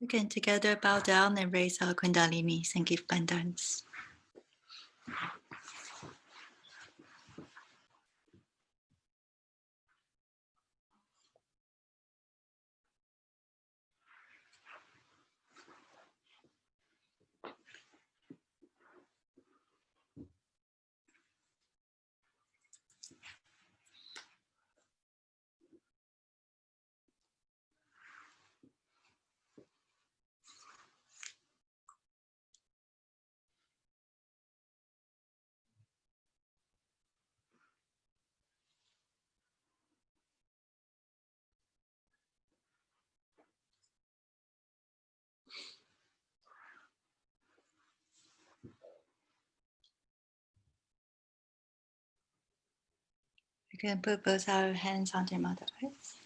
We can together bow down and raise our Kundalinis and give guidance. We can put both our hands on the Mother Earth.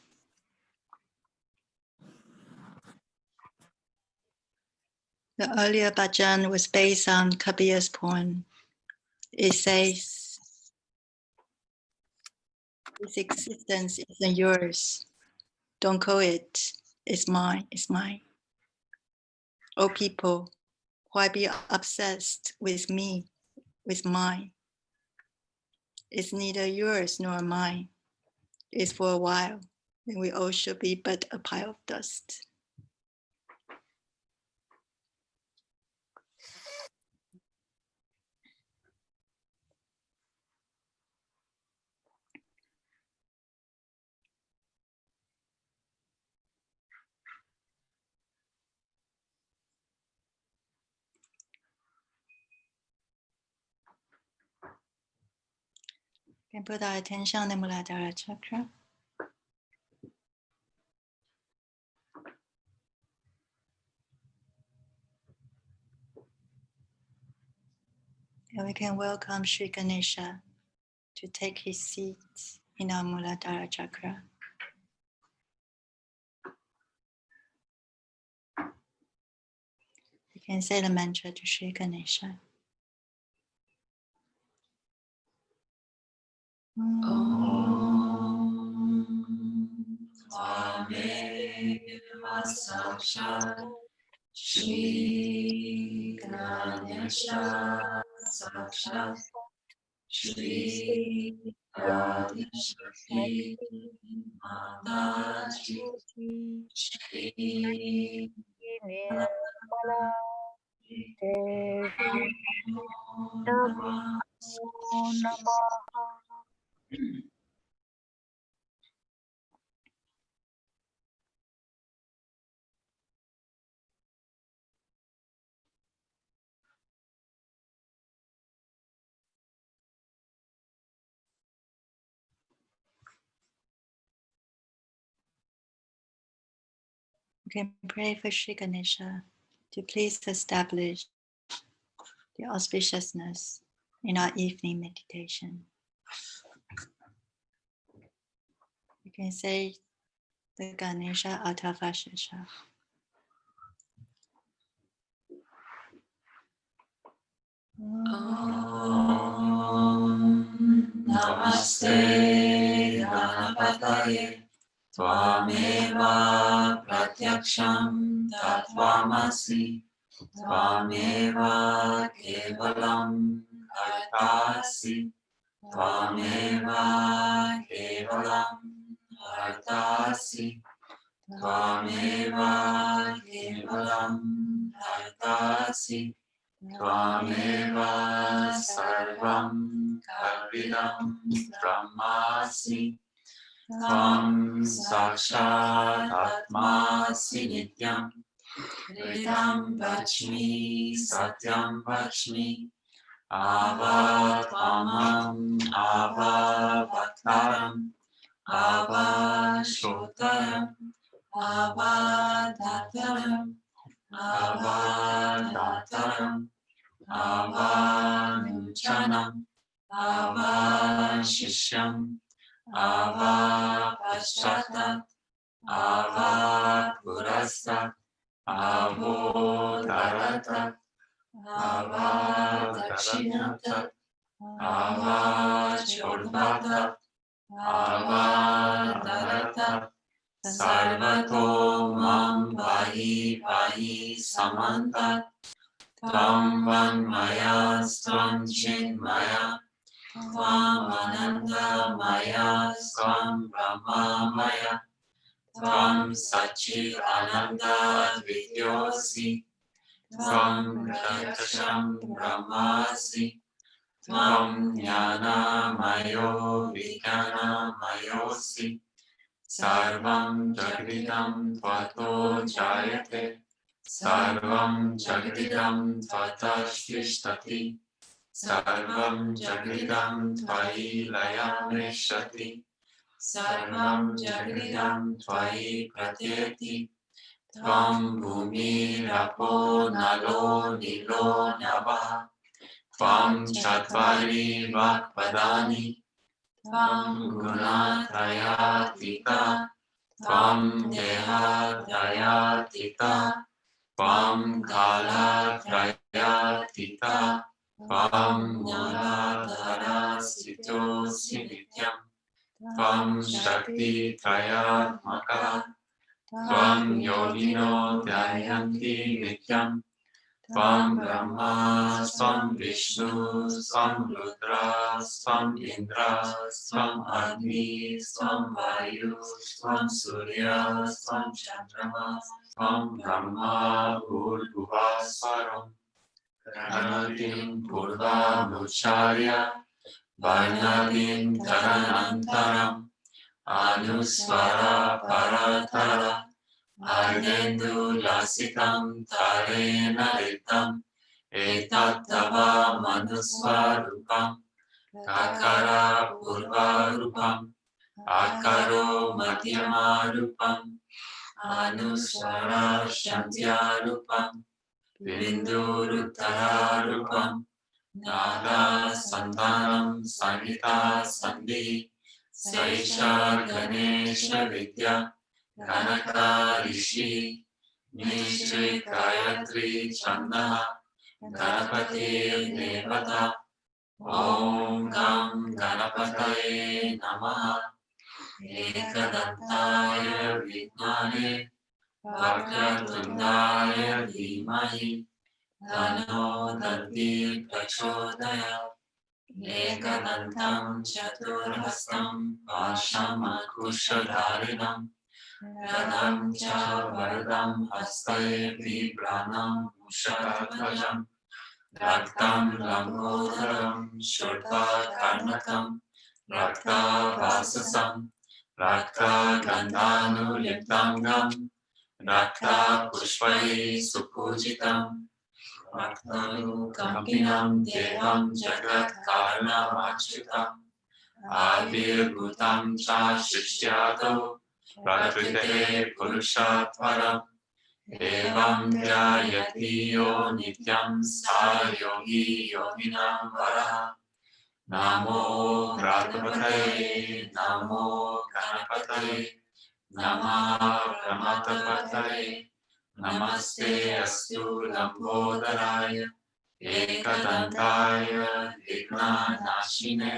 The earlier bhajan was based on Kabir's poem. It says, "This existence isn't yours. Don't call it. It's mine. It's mine. Oh people, why be obsessed with me, with mine? It's neither yours nor mine. It's for a while, and we all should be but a pile of dust." We can put our attention on the Muladhara chakra. And we can welcome Sri Ganesha to take his seat in our Muladhara chakra. We can say the mantra to Sri Ganesha. Tvameva sakshat Shri Ganesha sakshat Shri Adishakti Mataji Shri Nirmala Devi Namo Namaha. We can pray for Sri Ganesha to please establish the auspiciousness in our evening meditation. You can say the Ganesha Atavashasha. Namaste Ganapataye Tvameva Pratyaksham Tatvamasi Tvameva Kevalam Artasi Tvameva Kevalam Artasi Tvameva Kevalam Artasi Tvameva Sarvam Kalvidam Brahmasi Tvam Sakshat Atmasi Nityam Hridam Vachmi Satyam Vachmi Ava Tvamam Ava Bhaktaram Ava Shrotaram Ava Dhataram Ava Dhataram Ava Nuchanam Ava Shishyam Ava Pashchatat Ava Purastat Avo Dharatat Ava Dakshinatat Ava Chodvatat Ava Dharatat Sarvato Mam Pahi Pahi Samantat Tvam Vanmaya Svam Chinmaya Tvam Ananda Maya Svam Brahma Maya Tvam Sachi Ananda Vidyosi Tvam Prakasham Brahmasi Tvam Jnana Mayo Vijnana Mayosi Sarvam Jagdidam Tvato Jayate Sarvam Jagdidam Tvatashtishtati Sarvam Jagdidam Tvayi Layameshati Sarvam Jagdidam Tvayi Pratyeti Tvam Bhumi Rapo Nalo Nilo Navaha Tvam Chatvari Vakpadani Tvam Gunatrayatita Tvam Dehatrayatita Tvam Kalatrayatita Tvam Muladhara Sitosi Nityam Tvam Shakti Trayatmaka Tvam Yogino Dhyanti Nityam Tvam Brahma Svam Vishnu Svam Rudra Svam Indra Svam Agni Svam Vayu Svam Surya Svam Chandrama Tvam Brahma Bhurguva Svaram Pranatim Purva Mucharya Varnadim Taranantaram Anusvara Paratara Ardendu Lasitam Tarena Ritam Etattava Manusvarupam Kakara Purvarupam Akaro Madhyamarupam Anusvara Shantyarupam Bindurutararupam Nada Santanam Sanhita Sandhi Saisha Ganesha Vidya Ganaka Rishi Nishri Gayatri Chandaha Ganapati Devata Om Gam Ganapataye Namaha Ekadantaya Vidmane Vakratundaya Dhimahi Tano Danti Prachodayat Ekadantam Chaturhastam Vashamankushadharinam Radam cha Varadam Hastaye Vibranam Musharatmajam Raktam Langodharam Shurta Karnakam Rakta Vasasam Rakta Gandhanu Liptangam Rakta Pushpai Supujitam Raktanu Kampinam Devam Jagat Karanam Achyutam Adir Bhutam Cha Shishyado Prakrite Purushatvaram Evam Dhyayati Yo Nityam Sa Yogi Yoginam Varaha Namo Pratapataye Namo Ganapataye Namah Pramatapataye Namaste Astu Lambodharaya Ekadantaya Vignanashine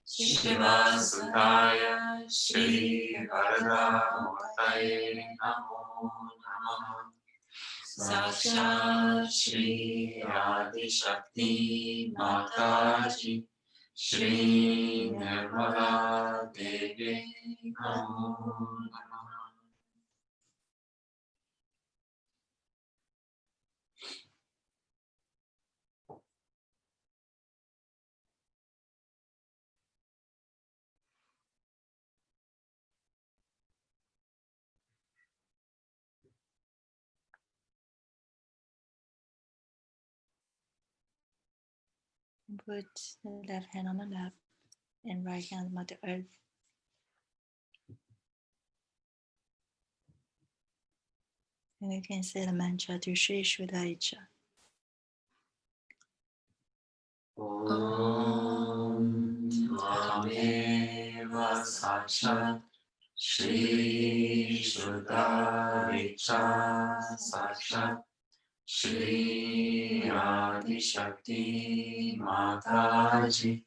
Shivasudaya Shri Varadamurtaye Namo Namaha Sakshat Shri Adi Shakti Mataji Shri Nirmala Devi Namo Namaha. Put the left hand on the lap and right hand on Mother Earth. And you can say the mantra to Sri Shuddhaicha. Om Tvameva Sakshat Shri Shuddhaicha Sakshat Shri Adi Shakti Mataji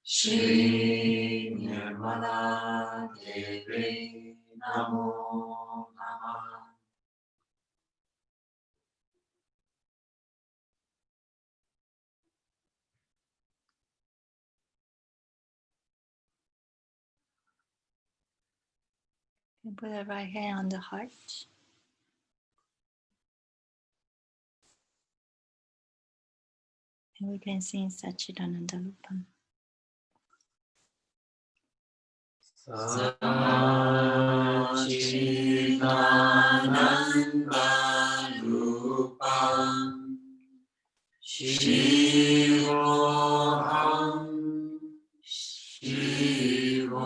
Shri Nirmala Devi Namo Namaha. And put the right hand on the heart. And we can sing Satchidananda Rupam. Satchidananda Rupam Shivoham Shivoham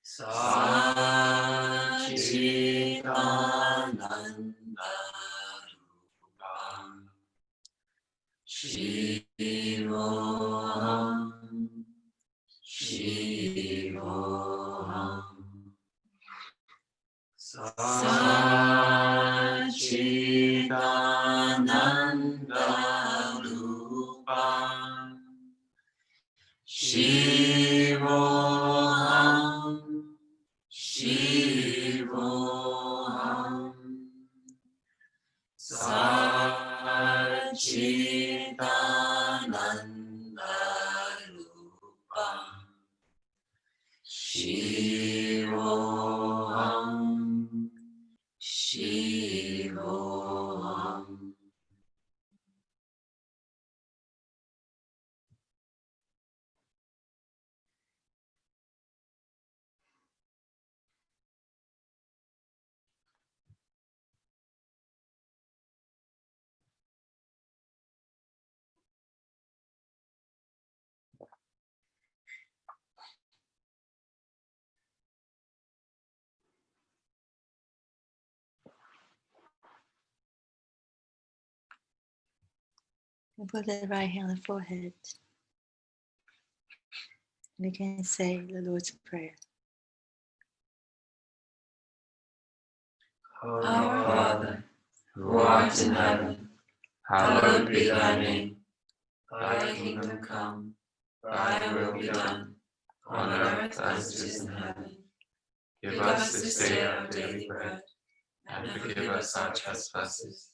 Satchidananda Rupam Shivoham Shivoham Satchidananda Rupam Shivoham Shivoham Satchidananda Rupam Shivoham Shivoham. And put the right hand on the forehead. We can say the Lord's Prayer. Our Father, who art in heaven, hallowed be thy name. Thy kingdom come, thy will be done, on earth as it is in heaven. Give us this day our daily bread, and forgive us our trespasses,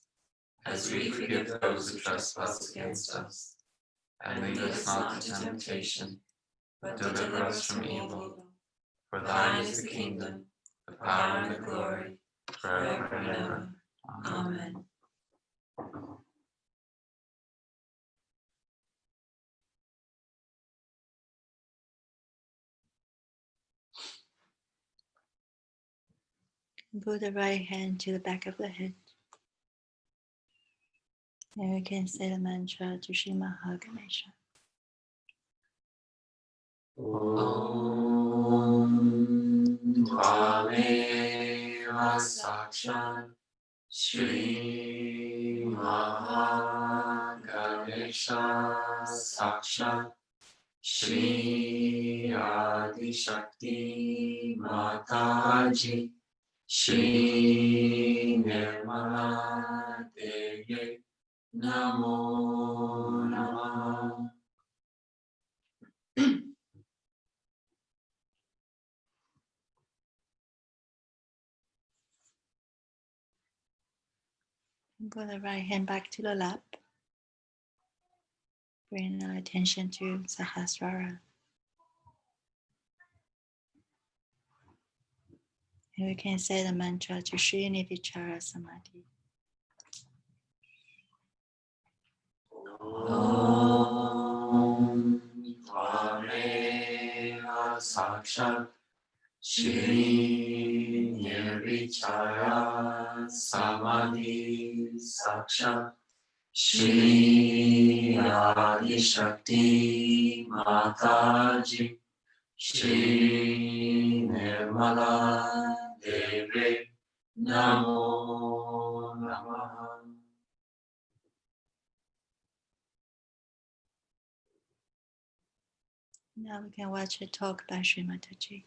as we forgive those who trespass against us. And lead us not into temptation, but deliver us from evil. For thine is the kingdom, the power, and the glory, forever and ever. Amen. And put the right hand to the back of the head. And we can say the mantra to Shri Mahaganesha. Om Tvameva Sakshat Shri Mahaganesha Sakshat Shri Adi Shakti Mataji Shri Nirmala Deye Namo Namaha. Pull the right hand back to the lap. Bring our attention to Sahasrara. And we can say the mantra to Srinivijaya Samadhi. Om Tvameva Sakshat Shri Nirvichaya Samadhi Sakshat Shri Adi Shakti Mataji Shri Nirmala Devi Namo Namaha. Now we can watch a talk by Sri Mataji.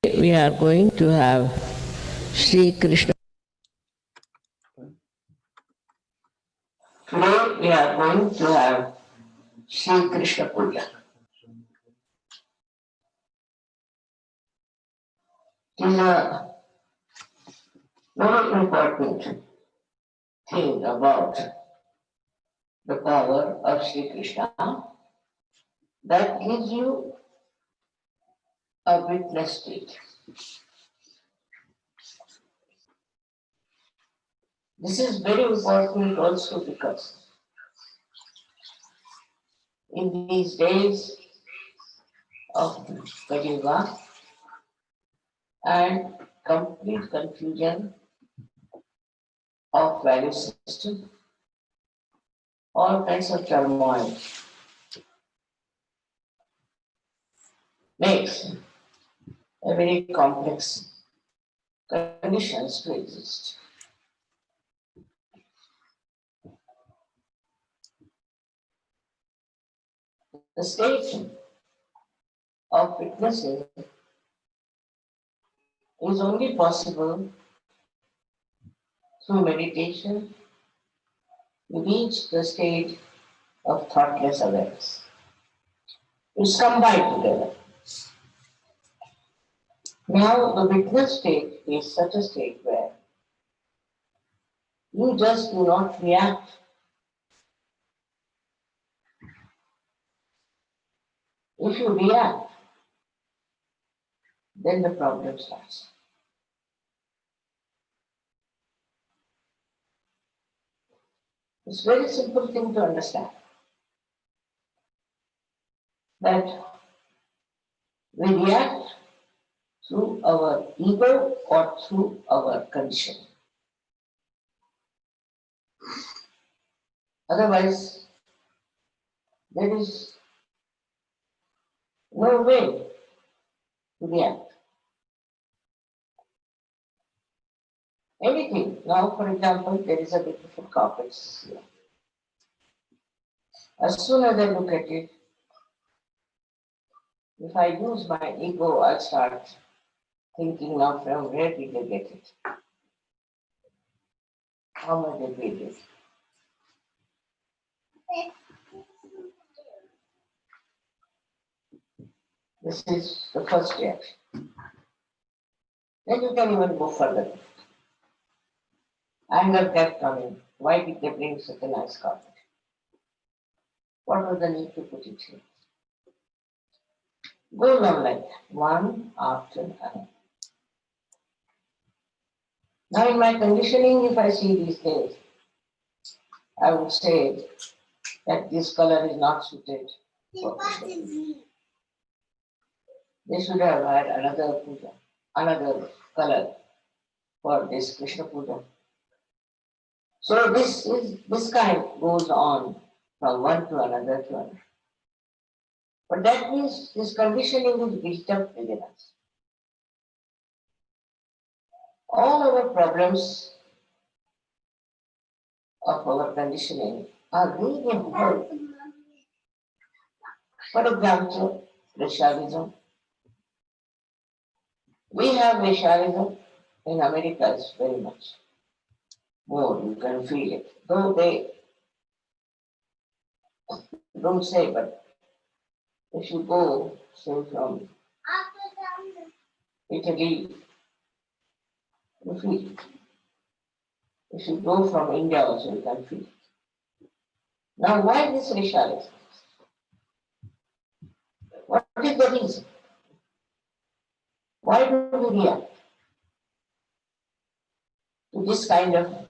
We are going to have Sri Krishna. Today we are going to have Sri Krishna Puja. It is a very important thing about the power of Sri Krishna that gives you a witness state. This is very important also because in these days of Kali Yuga and complete confusion of value system, all kinds of turmoil makes a very complex conditions to exist. The state of witnessing is only possible through meditation. You reach the state of thoughtless awareness. It's combined together. Now, the witness state is such a state where you just do not react. If you react, then the problem starts. It's a very simple thing to understand that we react through our ego or through our condition. Otherwise, there is no way to react. Anything. Now, for example, there is a beautiful carpet here. As soon as I look at it, if I use my ego, I start thinking now from where did they get it? How much they paid it? This is the first reaction. Then you can even go further. Anger kept coming. Why did they bring such a nice carpet? What was the need to put it here? Goes on like that, one after another. Now in my conditioning, if I see these things, I would say that this color is not suited for Krishna puja. They should have had another puja, another color for this Krishna puja. So this kind goes on from one to another to another. But that means this conditioning is built up within us. All our problems of our conditioning are really hard. For example, Vaishnavism. We have Vaishnavism in America, it's very much more, you can feel it. Though they don't say, but if you go, say, from Italy, you feel it. If you go from India also, you can feel it. Now, why this Vaishnavism? What is the reason? Why do we react to this kind of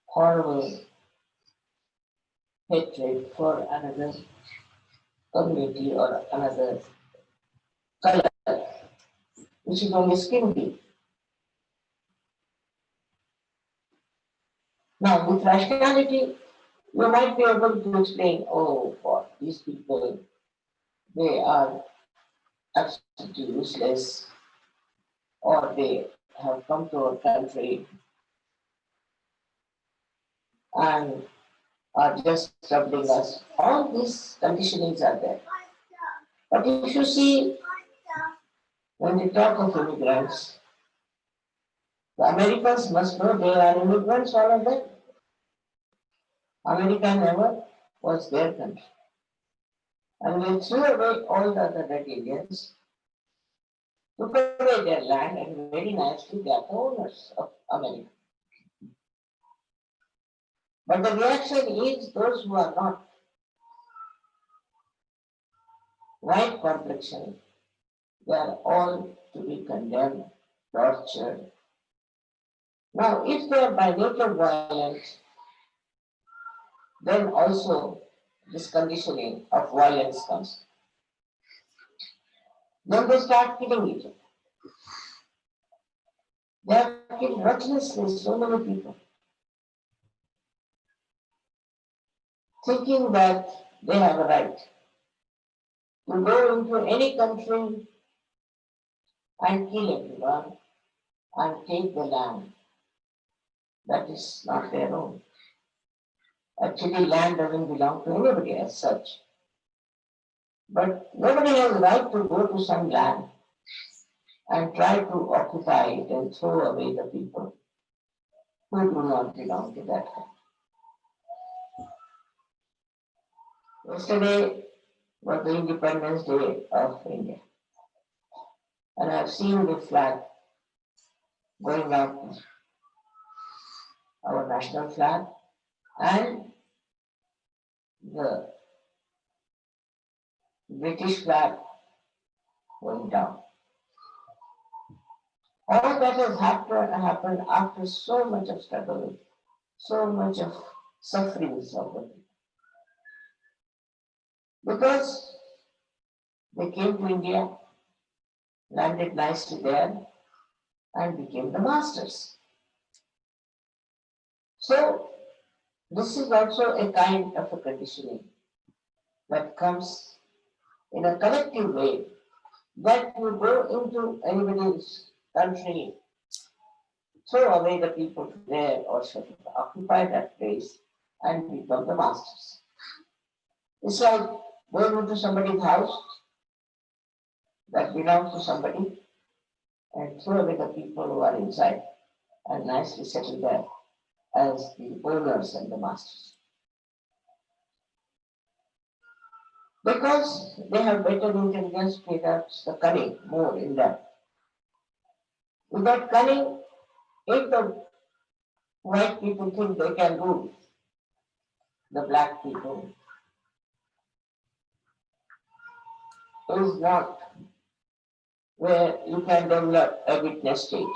horrible hatred for another community or another color, which is only skin deep? Now, with rationality, you might be able to explain, oh, for these people, they are absolutely useless, or they have come to our country and are just troubling us. All these conditionings are there. But if you see, when we talk of immigrants, the Americans must know they are immigrants, all of them. America never was their country. And they threw away all the other red Indians, took away their land, and very nicely they are the owners of America. But the reaction is those who are not white complexion, they are all to be condemned, tortured. Now, if they are by nature violent, then also this conditioning of violence comes. Then they start killing each other. They have killed ruthlessly so many people, thinking that they have a right to go into any country and kill everyone and take the land that is not their own. Actually, land doesn't belong to anybody as such. But nobody has a right to go to some land and try to occupy it and throw away the people who do not belong to that country. Yesterday was the Independence Day of India. And I've seen the flag going up, our national flag, and the British flag going down. All that has happened after so much of struggle, so much of sufferings of the people. Because they came to India, landed nicely there, and became the masters. So, this is also a kind of a conditioning that comes in a collective way, that you go into anybody's country, throw away the people there or should occupy that place and become the masters. It's like going into somebody's house that belongs to somebody and throw away the people who are inside and nicely settle there as the owners and the masters. Because they have better intelligence, perhaps the cunning more in them. With that cunning, if the white people think they can rule the black people, is not where you can develop a witness state.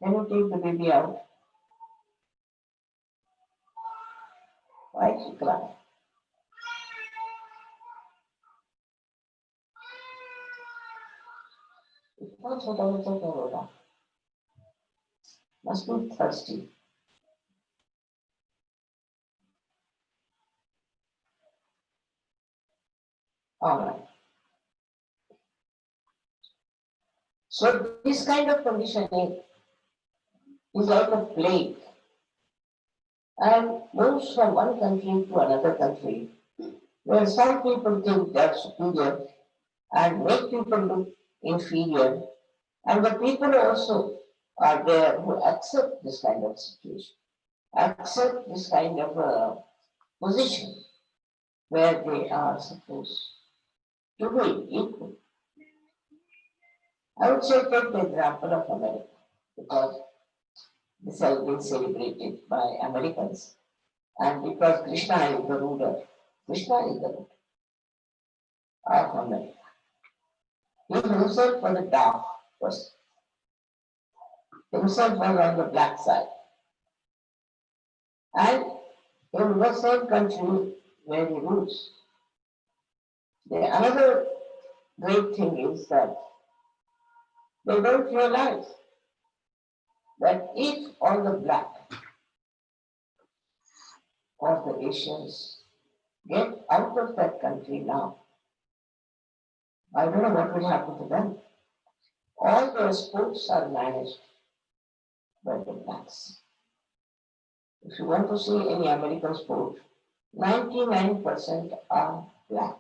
Can you take the baby out? Why she cry? इतना छोटा बच्चा क्या रो रहा? Must be thirsty. All right. So this kind of conditioning is like a plague and moves from one country to another country, where some people think they're superior and make people look inferior, and the people also are there who accept this kind of situation, accept this kind of position where they are supposed to be equal. I would say take the example of America, because this has been celebrated by Americans, and because Krishna is the ruler, Krishna is the ruler of America. He himself was a dark person. Himself was on the black side. And in the same country where he rules, another great thing is that they don't realize that if all the black or the Asians get out of that country now, I don't know what will happen to them. All the sports are managed by the blacks. If you want to see any American sport, 99% are black.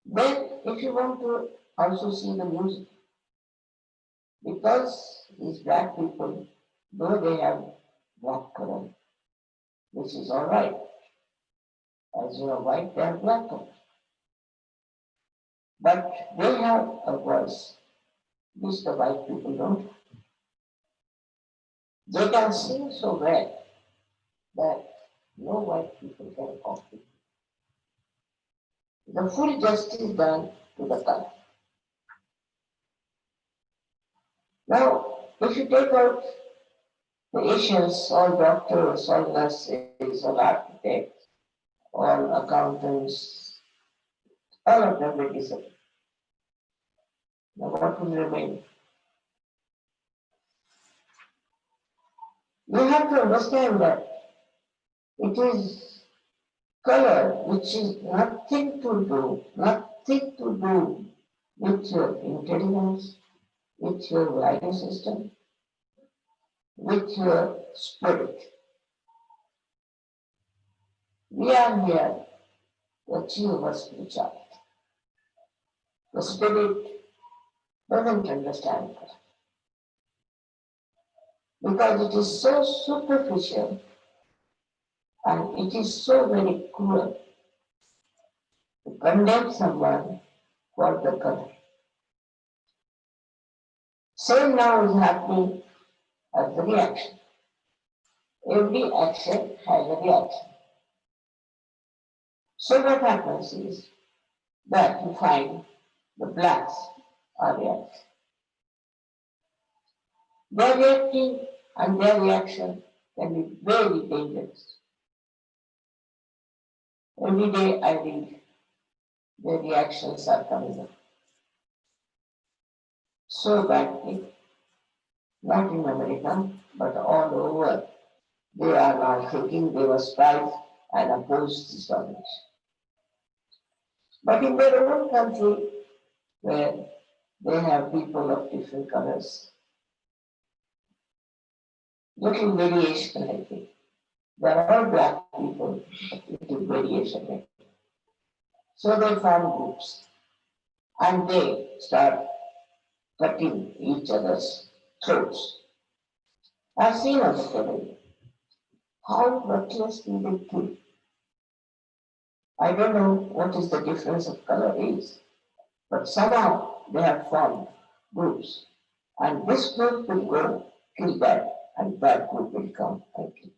Then if you want to also see the music, because these black people, though they have black color, which is all right. As you are white, they have black color. But they have a voice which the white people don't. They can sing so well that no white people can copy. The full justice done to the color. Now, if you take out the Asians, all doctors, all nurses, all architects, all accountants, all of them will disappear. Now, what will remain? You have to understand that it is color which is nothing to do with your intelligence, with your value system, with your spirit. We are here to achieve our spirituality. The spirit doesn't understand color, because it is so superficial and it is so very cruel to condemn someone for the color. Same now is happening as the reaction. Every action has a reaction. So what happens is that you find the blacks are reacting. They are reacting and their reaction can be very dangerous. Every day I read their reactions are coming up. So badly, not in America, but all over. They are now thinking they must strive and oppose this domination. But in their own country, where they have people of different colors, little variation, I think. They are all black people, but little variation, I think. So they form groups and they start cutting each other's throats. I've seen on the television how recklessly they kill. I don't know what is the difference of color is, but somehow they have formed groups, and this group will go kill that, and that group will come and kill.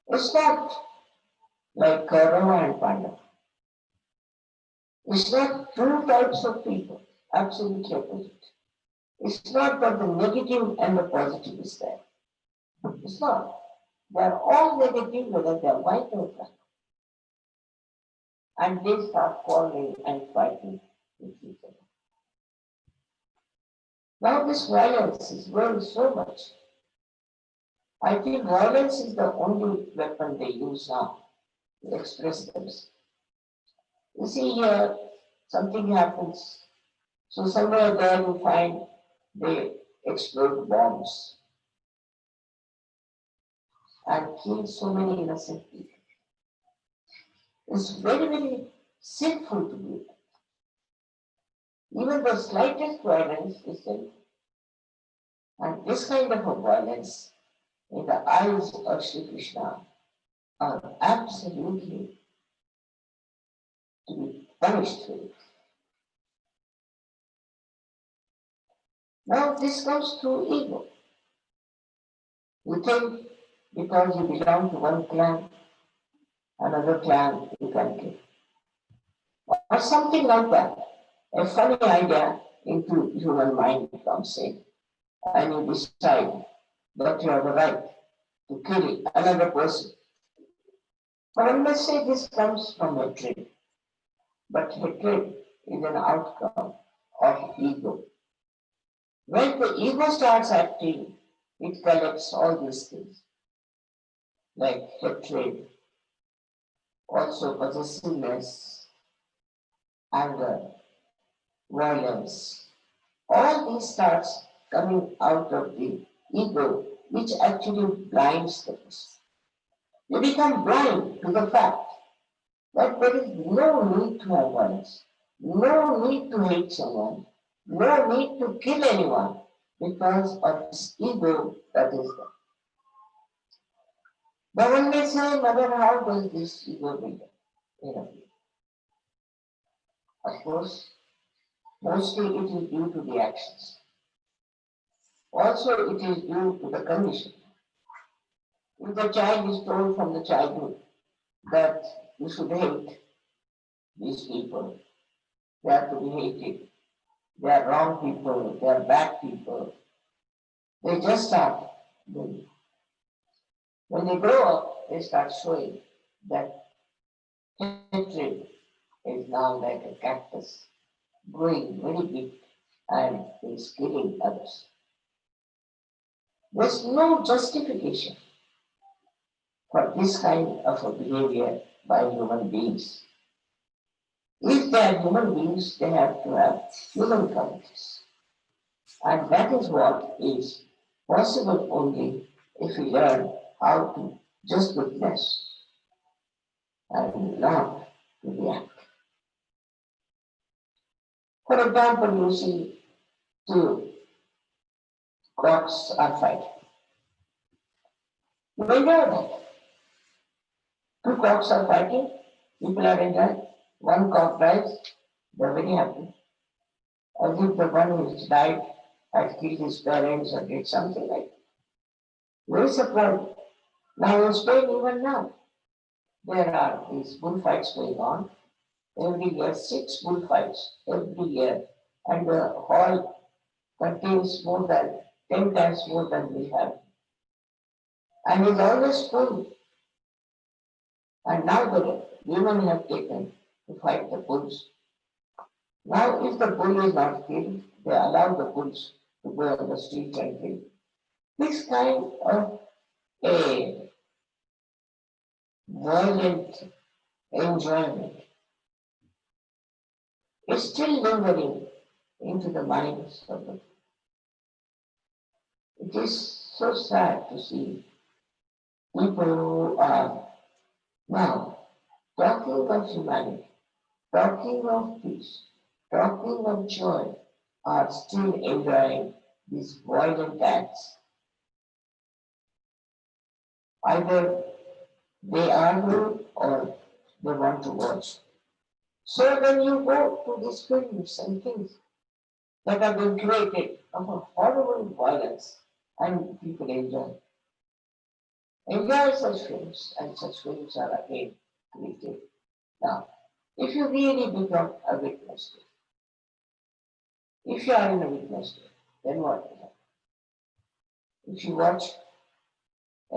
It's not like Kaurava and Pandava. It's not two types of people, absolutely opposite. It's not that the negative and the positive is there. It's not. They are all negative whether they are white or black. And they start quarreling and fighting with each other. Now this violence is growing so much. I think violence is the only weapon they use now to express themselves. You see here, something happens. So somewhere there you find they explode bombs and kill so many innocent people. It's very, very sinful to do that. Even the slightest violence is sinful. And this kind of a violence in the eyes of Sri Krishna are absolutely to be punished with. Now this comes through ego. You think because you belong to one clan, another clan you can kill. Or something like that. A funny idea into human mind comes in, and you decide that you have the right to kill another person. But I must say this comes from hatred. But hatred is an outcome of ego. When the ego starts acting, it collects all these things, like hatred, also possessiveness, anger, violence. All these starts coming out of the ego, which actually blinds the person. You become blind to the fact that there is no need to have violence, no need to hate someone, no need to kill anyone because of this ego that is there. But one may say, Mother, how does this ego build up? Of course, mostly it is due to the actions. Also, it is due to the condition. If the child is told from the childhood that you should hate these people, they are to be hated, they are wrong people, they are bad people, they just start doing it. When they grow up, they start showing that hatred is now like a cactus, growing very big and is killing others. There's no justification for this kind of a behavior by human beings. If they are human beings, they have to have human qualities. And that is what is possible only if we learn how to just witness and not to react. For example, you see two cocks are fighting. You may know that. Two cocks are fighting, people are enjoying. One cock dies, they're very happy. As if the one who has died had killed his parents or did something like that. Very surprised. Now in Spain, even now, there are these bullfights going on. Every year, 6 bullfights every year, and the hall contains more than 10 times more than we have. And it's always full. And now the women have taken to fight the bulls. Now, if the bull is not killed, they allow the bulls to go on the street and kill. This kind of a violent enjoyment is still lingering into the minds of the people. It is so sad to see people who are now talking of humanity, talking of peace, talking of joy, are still enjoying these violent acts. Either they are good or they want to watch. So when you go to these films and things that have been created of a horrible violence and people enjoy such films, and such films are again created. Now, if you really become a witness, if you are in a witness, then what will happen? If you watch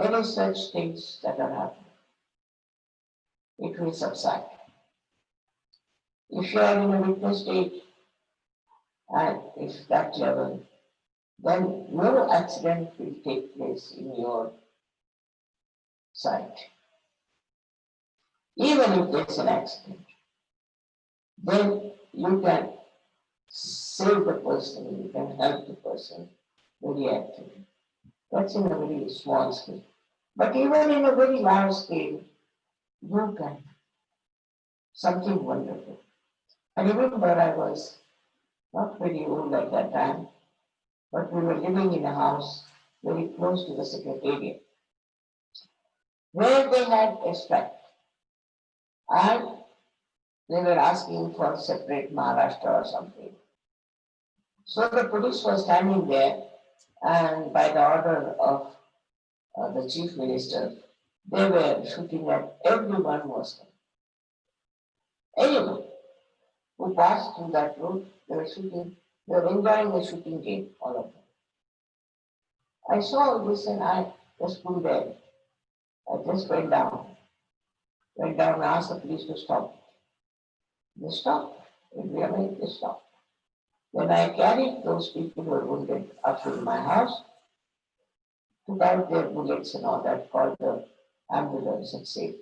any such things that are happening, it will subside. If you are in a witness state, and if that level, then no accident will take place in your sight. Even if there's an accident, then you can save the person, you can help the person very actively. That's in a very small scale. But even in a very large scale, you can. Something wonderful. I remember I was not very old at that time, but we were living in a house very close to the secretariat, where they had a strike. And they were asking for separate Maharashtra or something. So the police was standing there, and by the order of the chief minister, they were shooting at everyone Muslim. Anyone who passed through that road, they were shooting, they were enjoying the shooting game, all of them. I saw this and I just pulled there. I just went down and asked the police to stop. They stopped. They stopped. Then I carried those people who were wounded up to my house, took out their bullets and all that, called the ambulance and saved.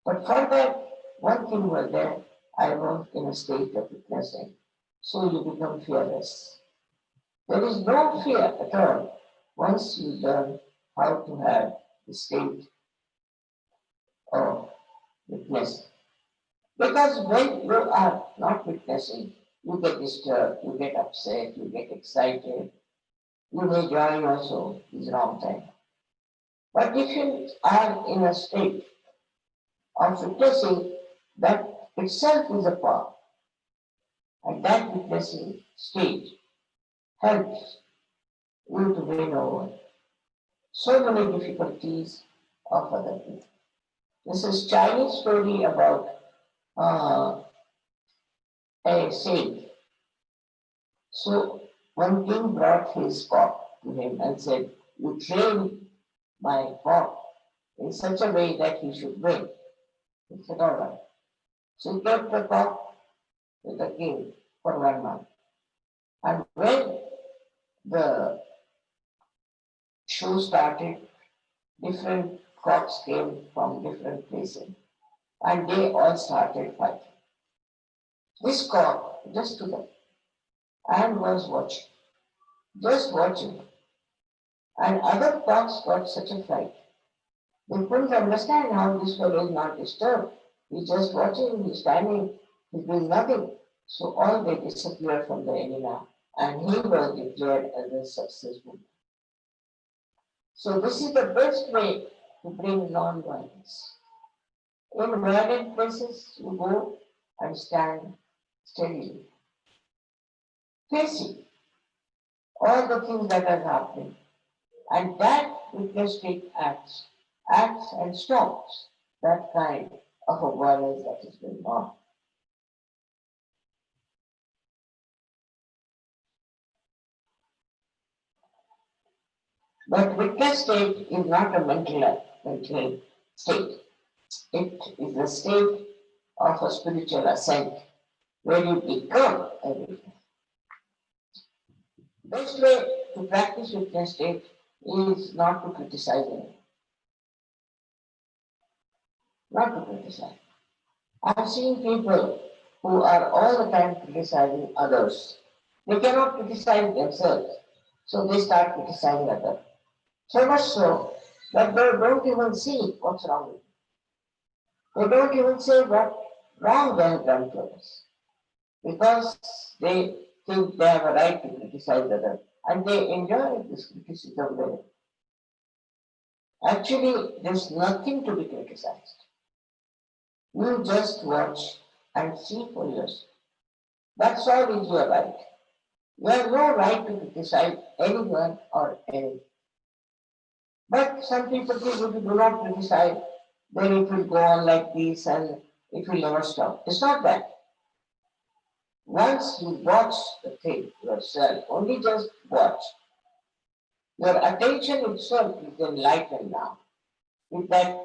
But for that, one thing was there, I was in a state of witnessing. So you become fearless. There is no fear at all once you learn how to have the state of witnessing. Because when you are not witnessing, you get disturbed, you get upset, you get excited, you may join also is wrong time. But if you are in a state of witnessing, that itself is a power. And that witnessing state helps you to win over so many difficulties of other people. This is Chinese story about a sage. So one king brought his cock to him and said, "You train my cock in such a way that he should win." He said, "All right." So he kept the cock with the king for 1 month. And when the show started, different cocks came from different places and they all started fighting. This cock just stood up and was watching, just watching. And other cocks got such a fright. They couldn't understand how this fellow is not disturbed. He's just watching, he's standing, he's doing nothing. So all they disappeared from the arena and he was declared as a successful. So this is the best way to bring non-violence. In violent places, you go and stand steadily, facing all the things that are happening. And that witness state acts and stops that kind of a violence that is going on. But witness state is not a mental state. It is a state of a spiritual ascent where you become a witness. Best way to practice witness state is not to criticize anyone. Not to criticize. I've seen people who are all the time criticizing others. They cannot criticize themselves, so they start criticizing others. So much so that they don't even see what's wrong with them. They don't even say what wrong they have done to us, because they think they have a right to criticize others, and they enjoy this criticism very. Actually, there's nothing to be criticized. You just watch and see for yourself. That's all is your right. You have no right to criticize anyone or anything. But some people think if you do not criticize, then it will go on like this and it will never stop. It's not that. Once you watch the thing yourself, only just watch, your attention itself is enlightened now. With that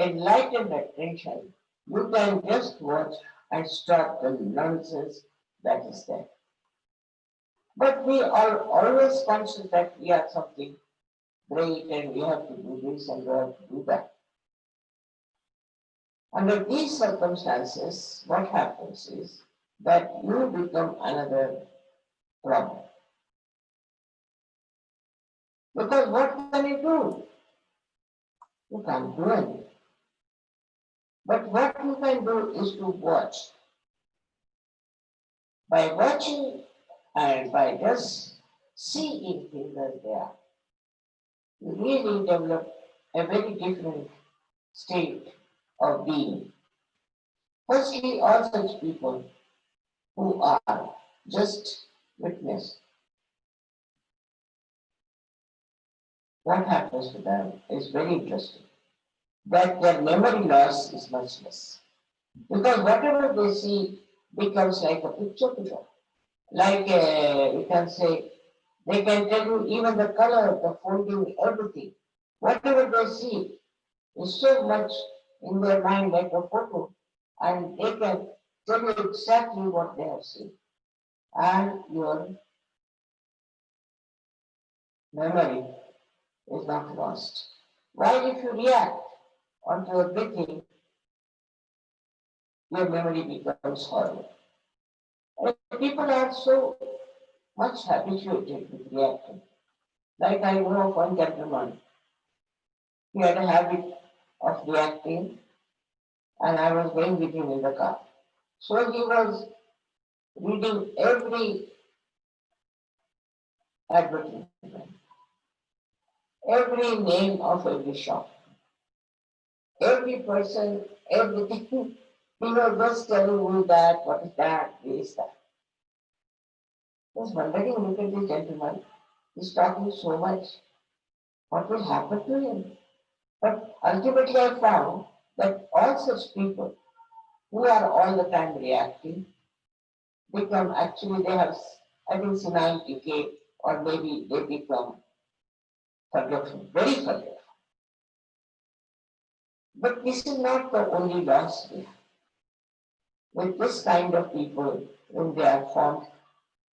enlightened attention, you can just watch and stop the nonsense that is there. But we are always conscious that we are something great and we have to do this and we have to do that. Under these circumstances, what happens is that you become another problem. Because what can you do? You can't do anything. But what you can do is to watch. By watching and by just seeing things as they are, you really develop a very different state of being. Firstly, all such people who are just witness, what happens to them is very interesting. That their memory loss is much less. Because whatever they see becomes like a picture to them. Like you can say, they can tell you even the color, the folding, everything. Whatever they see is so much in their mind like a photo, and they can tell you exactly what they have seen. And your memory is not lost. While if you react onto a big thing, your memory becomes horrible. And people are so much habituated with reacting. Like I know of one gentleman, he had a habit of reacting, and I was going with him in the car. So he was reading every advertisement, every name of every shop, every person, everything. He was just telling me that, what is that, this, that. I was wondering, look at this gentleman, he's talking so much. What will happen to him? But ultimately I found that all such people who are all the time reacting become actually they have, I think, senile decay, or maybe they become forgetful, very forgetful. But this is not the only loss we have. With this kind of people, when they are formed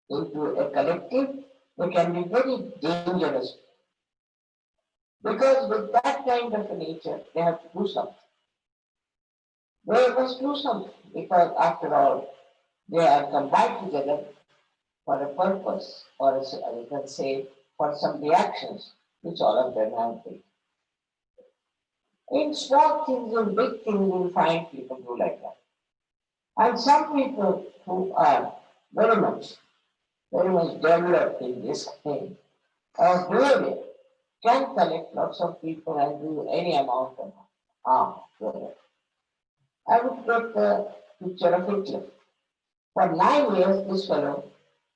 into a collective, they can be very dangerous. Because with that kind of a nature, they have to do something. They must do something, because after all, they are combined together for a purpose, or as I can say, for some reactions, which all of them have taken. In small things and big things, you'll find people do like that. And some people who are very much developed in this thing or behavior can collect lots of people and do any amount of harm to them. I would get the picture of Hitler. For 9 years, this fellow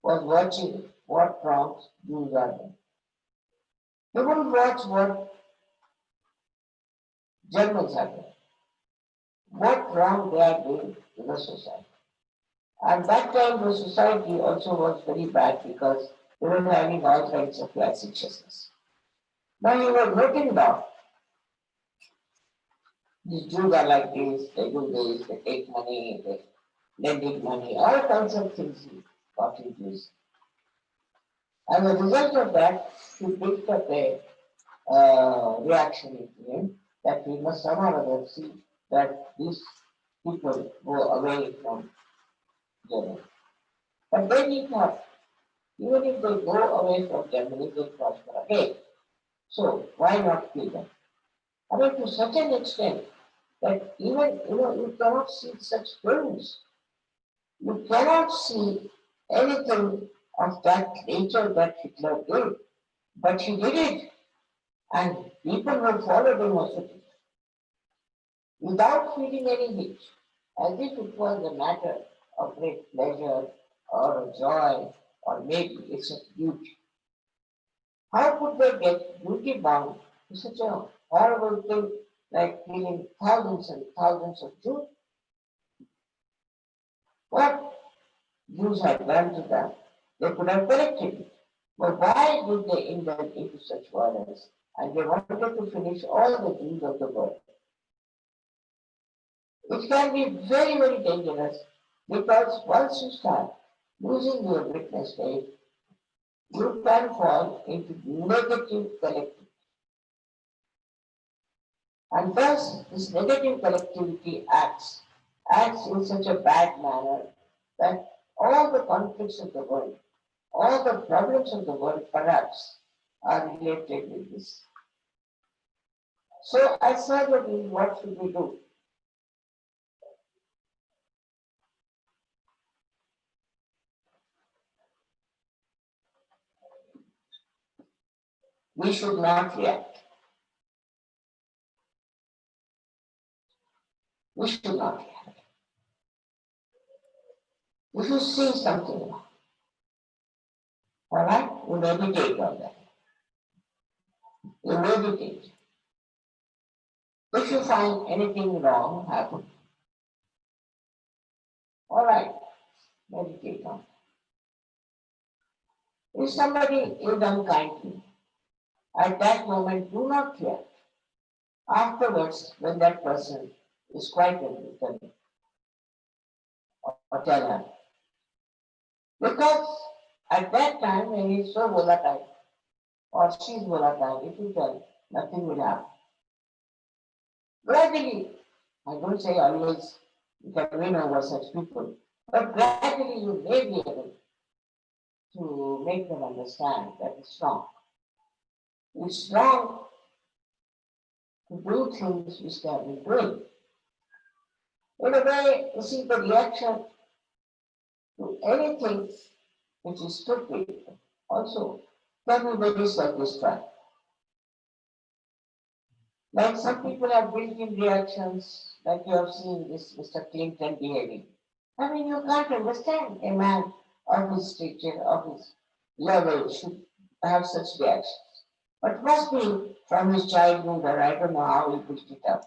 was watching what wrongs Jews are doing. He wouldn't watch what Germans are doing, what wrong they are doing to the society. And that time the society also was very bad because they were having all kinds of licentiousness. Now he was noting down, these Jews are like this, they do this, they take money, they lend money, all kinds of things he got into this. As a result of that, he picked up a reaction into him that we must somehow or other see that these people go away from Germany. But then he thought, even if they go away from Germany, they prosper again. So why not kill them? I mean, to such an extent that even you cannot see such films. You cannot see anything of that nature that Hitler did, but he did it, and people who followed him also did it, without feeling any hitch, as if it was a matter of great pleasure or joy, or maybe it's a duty. How could they get duty bound to such a horrible thing like killing thousands and thousands of Jews. What Jews had done to them, they could have corrected it. But why did they indulge into such violence? And they wanted to finish all the Jews of the world. It can be very, very dangerous because once you start losing your witness rate, you can fall into negative collectivity. And thus, this negative collectivity acts in such a bad manner that all the conflicts of the world, all the problems of the world perhaps are related with this. So I said, what should we do? We should not react. We should not react. We should see something. All right? We meditate on that. We meditate. If you find anything wrong happen, all right, meditate on it. If somebody is unkind to you, at that moment do not react. Afterwards, when that person is quite angry, tell him or tell her. Because at that time when he is so volatile or she is volatile, if you tell, nothing will happen. Gradually, I don't say always you can win over such people, but gradually you may be able to make them understand that it's wrong. It's wrong to do things which they have been doing. In a way, you see, the reaction to anything which is stupid also can be very self-destructive. Like some people have built-in reactions, like you have seen this Mr. Clinton behaving. I mean, you can't understand a man of his stature, of his level should have such reactions. But must be from his childhood, or I don't know how he pushed it up.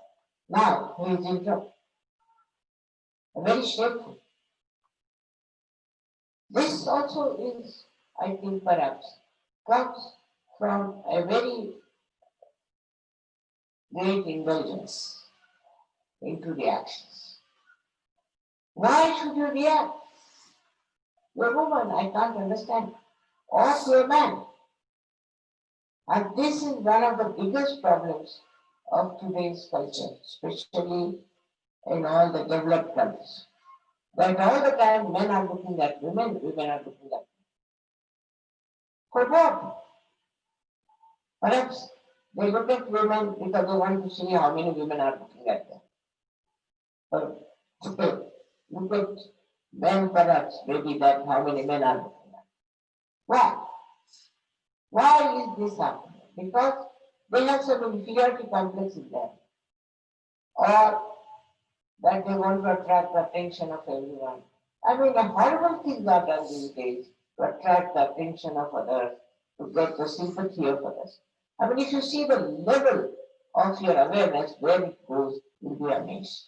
Now he is in trouble. Very shameful. This also is, I think, perhaps comes from a very great indulgence into reactions. Why should you react? You're a woman, I can't understand. Or you're a man. And this is one of the biggest problems of today's culture, especially in all the developed countries. That all the time men are looking at women, women are looking at men. For what? Perhaps they look at women because they want to see how many women are looking at them. But look at men perhaps, maybe that how many men are looking at. Why? Why is this happening? Because they have some inferiority complex in them. Or that they want to attract the attention of everyone. I mean, the horrible things are done these days to attract the attention of others, to get the sympathy of others. I mean, if you see the level of your awareness, where it goes, you'll be amazed.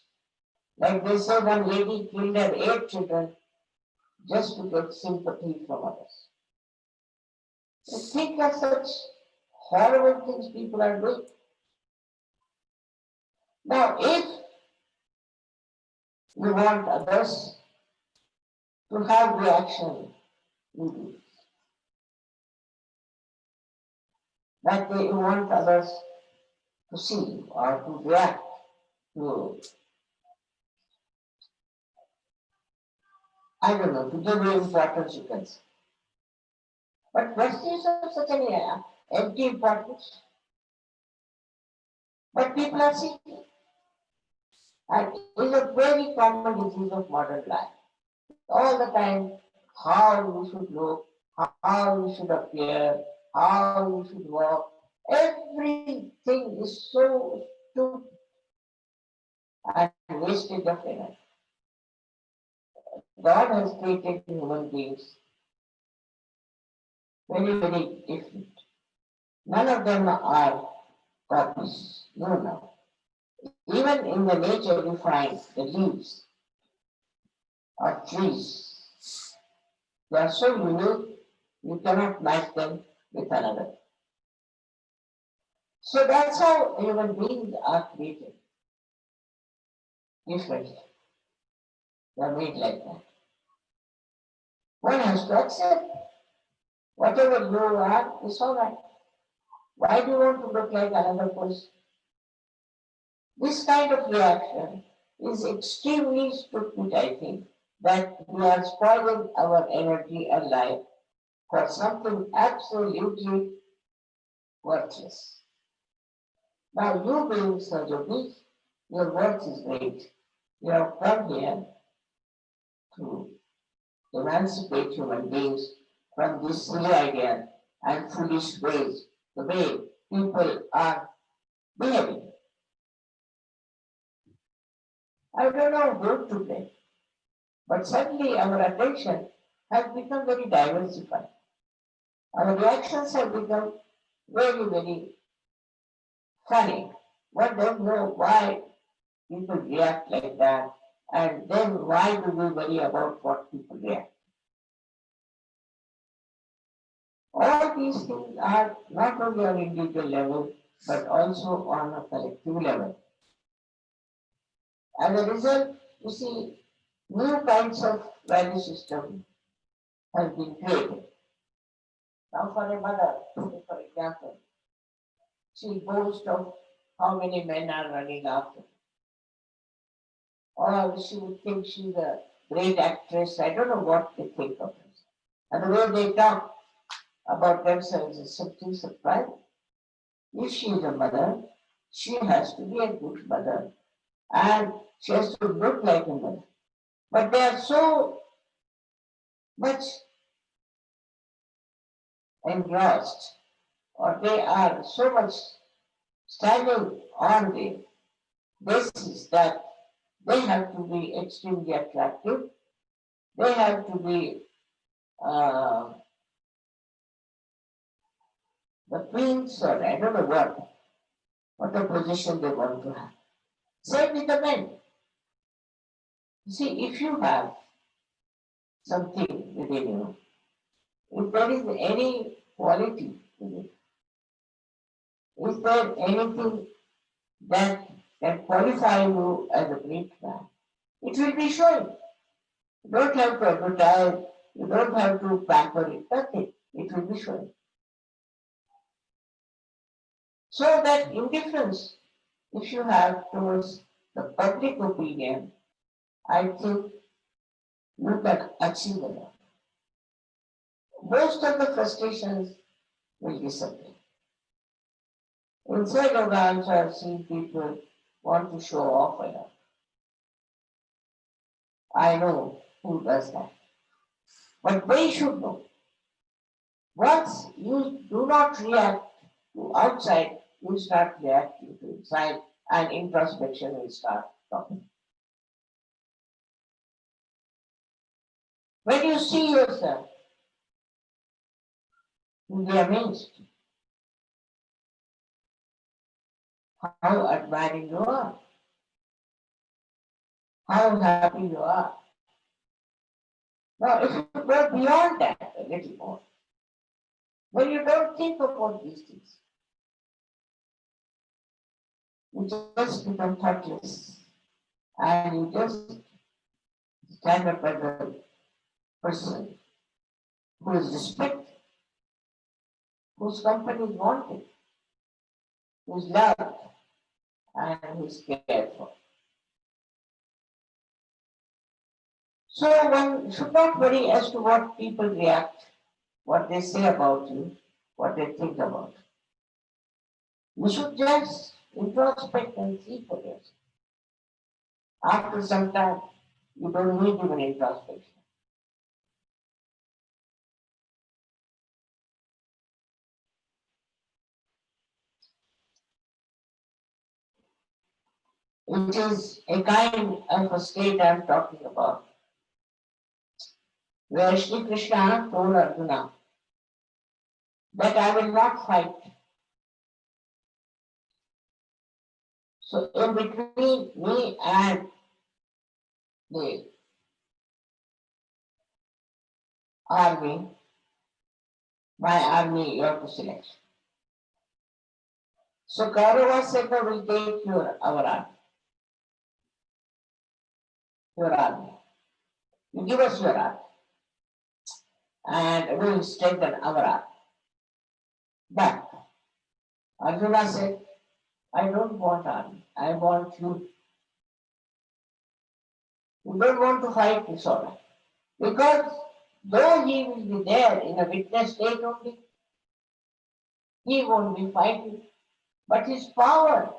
Like they say, one lady killed her 8 children just to get sympathy from others. You think of such horrible things people are doing. Now, if you want others to have reaction, you do. That you want others to see or to react to, I don't know, to give you importance, you can say. But questions of such an empty importance. But people are seeking. And it is a very common disease of modern life. All the time, how you should look, how you should appear, how you should walk. Everything is so stupid and wasted of energy. God has created human beings very, very different. None of them are copies. No. Even in the nature we find the leaves or trees. They are so unique, you cannot match them with another. So that's how human beings are created. Differently. They are made like that. One has to accept whatever you are is all right. Why do you want to look like another person? This kind of reaction is extremely stupid, I think, that we are spoiling our energy and life for something absolutely worthless. Now, you being Sajogi, your work is great. You have come here to emancipate human beings from this silly idea and foolish ways, the way people are behaving. I don't know who to blame, but suddenly our attention has become very diversified. Our reactions have become very, very funny. One doesn't know why people react like that, and then why do we worry about what people react? All these things are not only on individual level, but also on a collective level. As a result, you see, new kinds of value system have been created. Now, for a mother, for example, she boasts of how many men are running after her. Or she would think she's a great actress. I don't know what they think of her. And the way they talk about themselves is simply surprising. If she is a mother, she has to be a good mother and she has to look like a mother. But they are so much engrossed, or they are so much standing on the basis that they have to be extremely attractive, they have to be the queens, or I don't know what the position they want to have. Same with the men. You see, if you have something within you, if there is any quality in it, is there anything that can qualify you as a great man, it will be showing. You don't have to advertise, you don't have to pamper it, nothing. It will be showing. So that indifference, if you have towards the public opinion, I think you can achieve a lot. Most of the frustrations will disappear. Inside of dance, I've seen people want to show off a lot. I know who does that. But they should know. Once you do not react to outside, you start reacting to inside, and introspection will start coming. When you see yourself, you'll be amazed how admiring you are, how happy you are. Now, if you go beyond that a little more, when you don't think about these things, you just become thoughtless and you just stand up as a person who is respected, whose company is wanted, who is loved, and who is cared for. So one should not worry as to what people react, what they say about you, what they think about you. You should just introspect and see for yourself. After some time, you don't need even introspection. It is a kind of a state I'm talking about, where Sri Krishna told Arjuna that I will not fight. So in between me and the army, my army you have to select. So Kaurava said, no, we'll take our army. Your army. You give us your army. And we will strengthen our army. But Arjuna said, I don't want army. I want you. You don't want to fight this order. Because though he will be there in a witness state only, he won't be fighting. But his power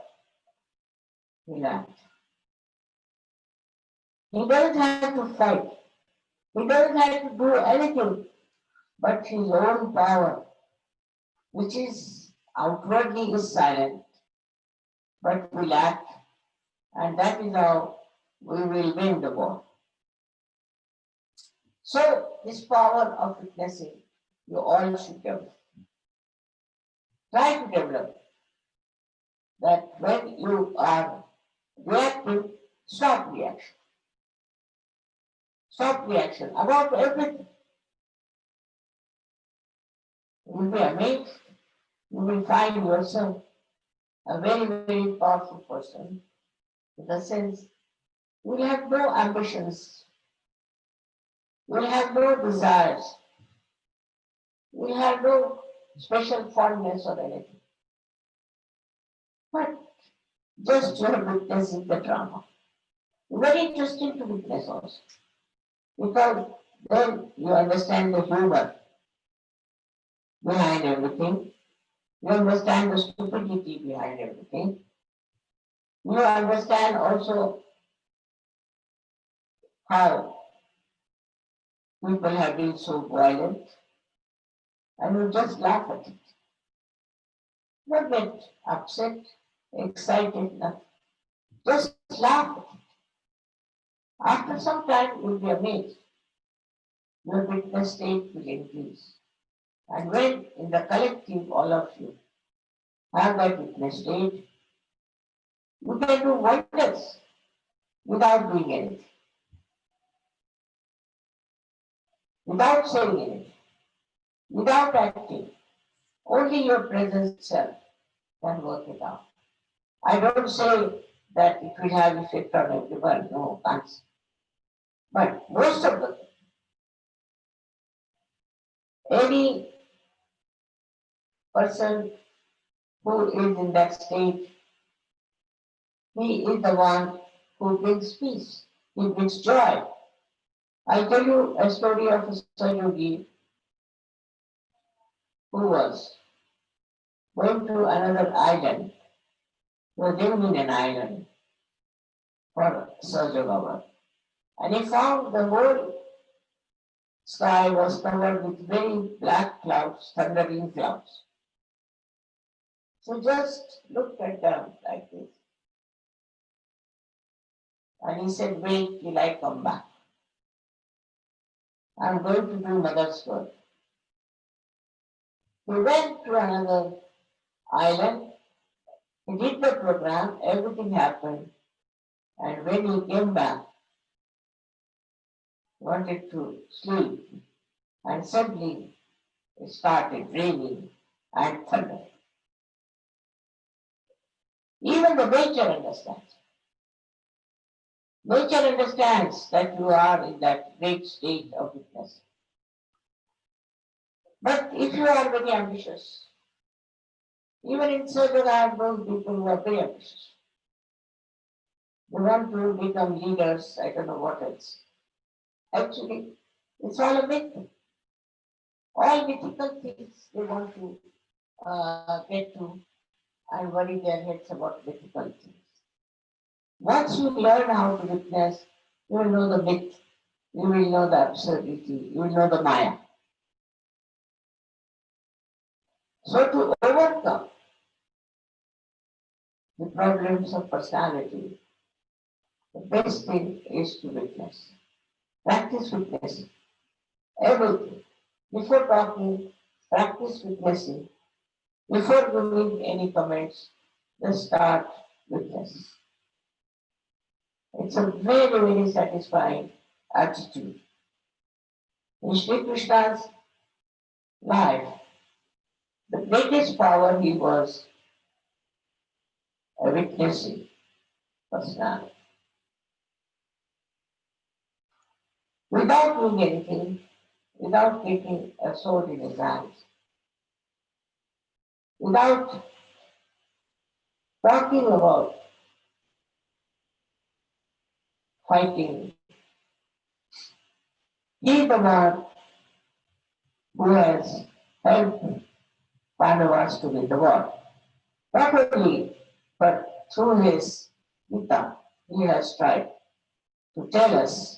will act. He doesn't have to fight. He doesn't have to do anything but his own power, which is outwardly is silent, but will act, and that is how we will win the war. So this power of witnessing, you all should develop. Try to develop that when you are reacting, stop reaction. Stop reaction about everything. You will be amazed. You will find yourself a very, very powerful person. In the sense, you will have no ambitions. You will have no desires. You will have no special fondness or anything. But just you are witnessing the drama. Very interesting to witness also. Because then you understand the humor behind everything. You understand the stupidity behind everything. You understand also how people have been so violent, and you just laugh at it. Don't get upset, excited, nothing. Just laugh at it. After some time, you'll be amazed. Your witness state will increase. And when in the collective, all of you have that witness state, you can do wonders without doing anything, without saying anything, without acting. Only your presence itself can work it out. I don't say that it will have effect on everyone, no, can't say. But most of the any person who is in that state, he is the one who brings peace, he brings joy. I'll tell you a story of a Sahayogi who was going to another island. He was living in an island for Sahaja, and he found the whole sky was covered with very black clouds, thundering clouds. So just looked at them like this. And he said, wait till I come back. I'm going to do mother's work. He went to another island. He did the program, everything happened. And when he came back, he wanted to sleep. And suddenly it started raining and thundering. Even the nature understands. Nature understands that you are in that great state of witness. But if you are very ambitious, even in Sadhana, I have known people who are very ambitious. They want to become leaders, I don't know what else. Actually, it's all a myth. All mythical things they want to get to and worry their heads about mythical things. Once you learn how to witness, you will know the myth, you will know the absurdity, you will know the Maya. So to overcome the problems of personality, the best thing is to witness. Practice witnessing. Everything. Before talking, practice witnessing. Before giving any comments, just start witness. It's a very, very satisfying attitude. In Sri Krishna's life, the greatest power he was a witnessing personality. Without doing anything, without taking a sword in his hands, without talking about fighting, he is the one who has helped Pandavas to win the war. Not only, but through his Gita, he has tried to tell us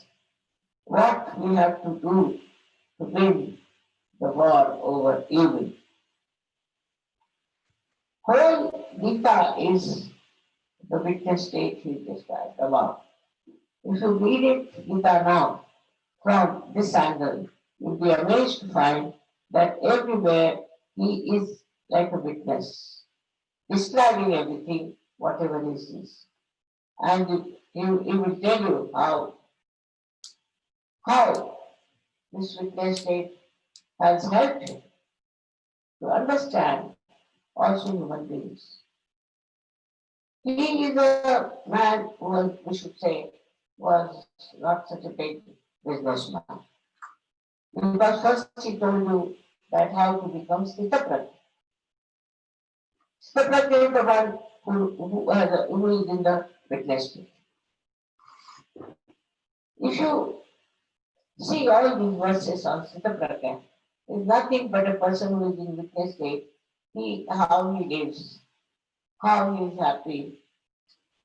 what we have to do to win the war over evil. Whole Gita is the witness state he described above. If you read it, Gita now, from this angle, you'll be amazed to find that everywhere he is like a witness, describing everything, whatever he sees. And he will tell you how this witness state has helped him to understand also human beings. He is a man who, we should say, was not such a big businessman. Because first he told you that how to become Sthitaprajna. Sthitaprajna is the one who is in the witness state. If you see all these verses on Sthitaprajna, is nothing but a person who is in witness state, how he lives, how he is happy,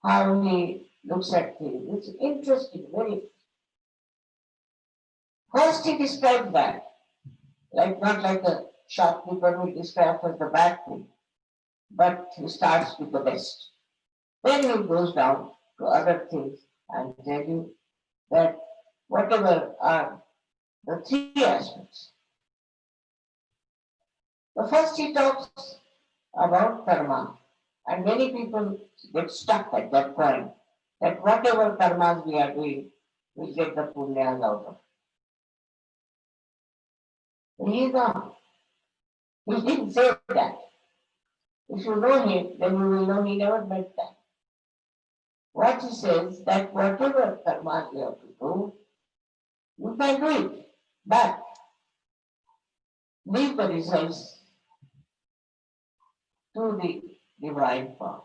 how he looks at things. It's interesting, very. First he describes that, not like a shopkeeper who describes as the bad thing, but he starts with the best. Then he goes down to other things and tell you that whatever are the three aspects. The first he talks about karma, and many people get stuck at that point, that whatever karmas we are doing, we get the punyas out of it. He is not. He didn't say that. If you know him, then you will know he never meant that. What he says, that whatever karmas you have to do, you can do it, but leave the results to the divine power.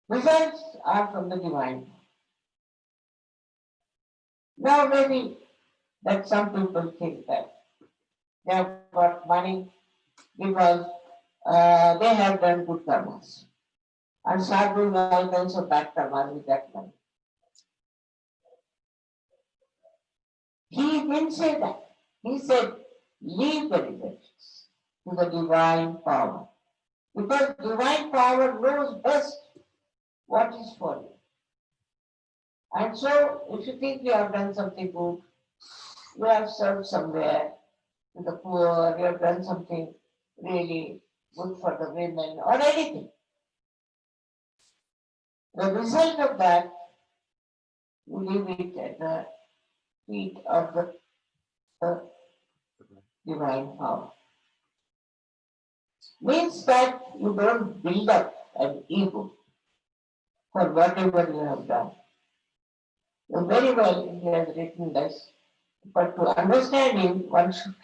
Results are from the divine power. Now maybe that some people think that they have got money because they have done good karmas and start doing all kinds of bad karmas with that money. He didn't say that. He said, leave the results to the divine power. Because divine power knows best what is for you. And so, if you think you have done something good, you have served somewhere to the poor, you have done something really good for the women or anything. The result of that, you leave it at the feet of the divine power. Means that you don't build up an ego for whatever you have done. Very well, he has written this, but to understand him, one should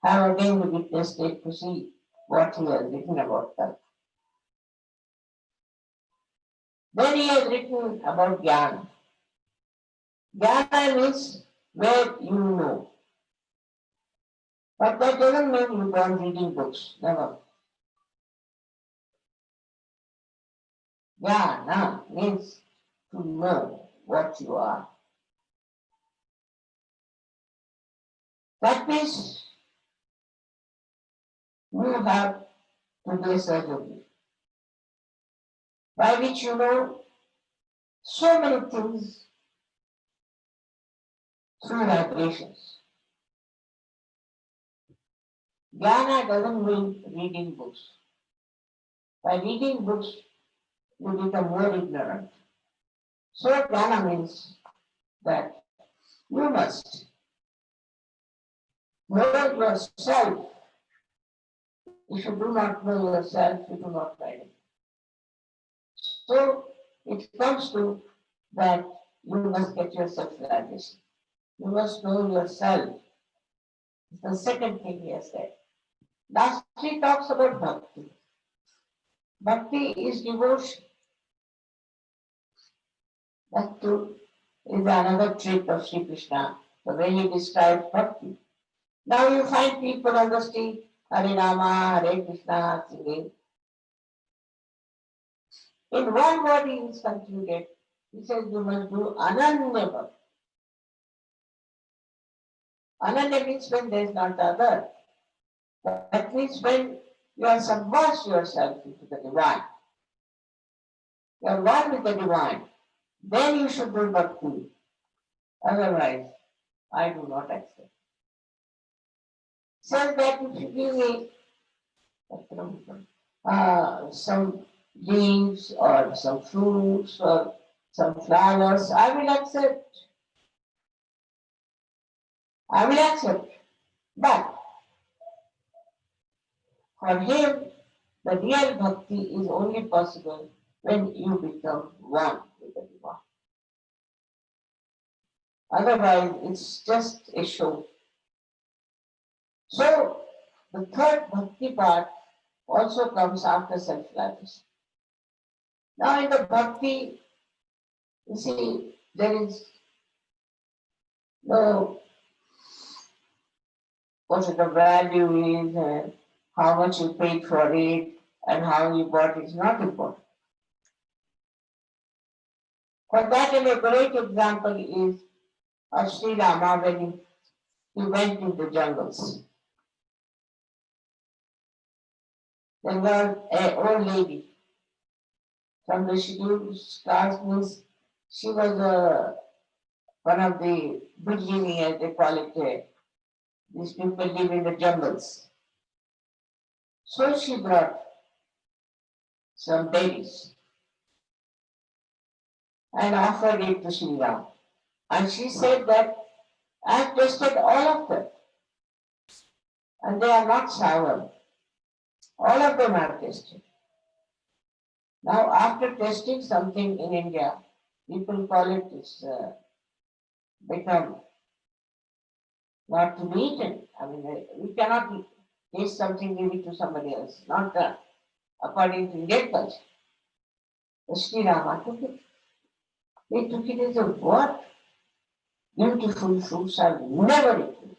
have again the witness state to see what he has written about that. Then he has written about Jnana. Jnana means where you know. But that doesn't mean you go on reading books, never. Jnana means to know what you are. That means you have to do a surgery, by which you know so many things through vibrations. Jnana doesn't mean reading books. By reading books, you become more ignorant. So jnana means that you must know yourself. If you do not know yourself, you do not know anything. So it comes to that you must get yourself realization. You must know yourself. The second thing he has said. Last he talks about bhakti. Bhakti is devotion. That too is another trait of Sri Krishna, the way he describes bhakti. Now you find people on the street, Hare Rama, Hare Krishna, singing. In one word he is concluded. He says you must do Ananya Bhakti. Ananya means when there is not the other. That means when you are submerged yourself into the divine. You are one with the divine. Then you should do bhakti. Otherwise, I do not accept. So that if you give me some leaves or some fruits or some flowers, I will accept. I will accept. But for him, the real bhakti is only possible when you become one with the divine. Otherwise, it's just a show. So, the third bhakti part also comes after self-realization. Now, in the bhakti, you see, there is no what the value is and how much you paid for it and how you bought it is not important. For that, a great example is of Sri Rama when he went in the jungles. There was an old lady from the scheduled caste, means she was one of the Bujini, as they call it. These people live in the jungles. So she brought some berries and offered it to Sri Rama. And she said that I have tested all of them and they are not sour. All of them are tested. Now, after testing something in India, people call it become not to be eaten. I mean, we cannot taste something, give it to somebody else, not according to Indian culture. Sri Rama took it. They took it as a what? Beautiful fruits are never eaten.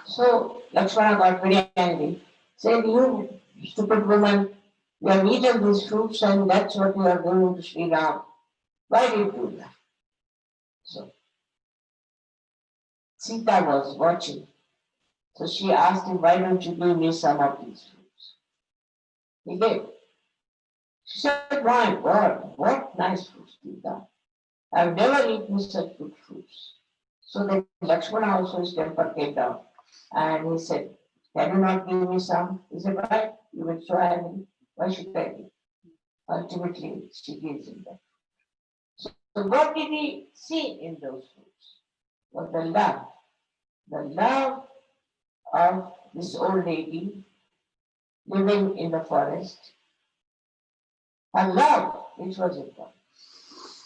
So Lakshmana got very angry, said, you stupid woman, you have eaten these fruits and that's what you are doing to Sri Ram. Why did you do that? So Sita was watching. So she asked him, why don't you give me some of these fruits? He did. She said, my God, what nice fruits you got. I've never eaten such good fruits. So then Lakshmana also, his temper came down. And he said, can you not give me some? He said, why? You were so angry. Why should I give? Ultimately, she gives him that. So what did he see in those fruits? Was the love. The love of this old lady living in the forest. Her love, which was important.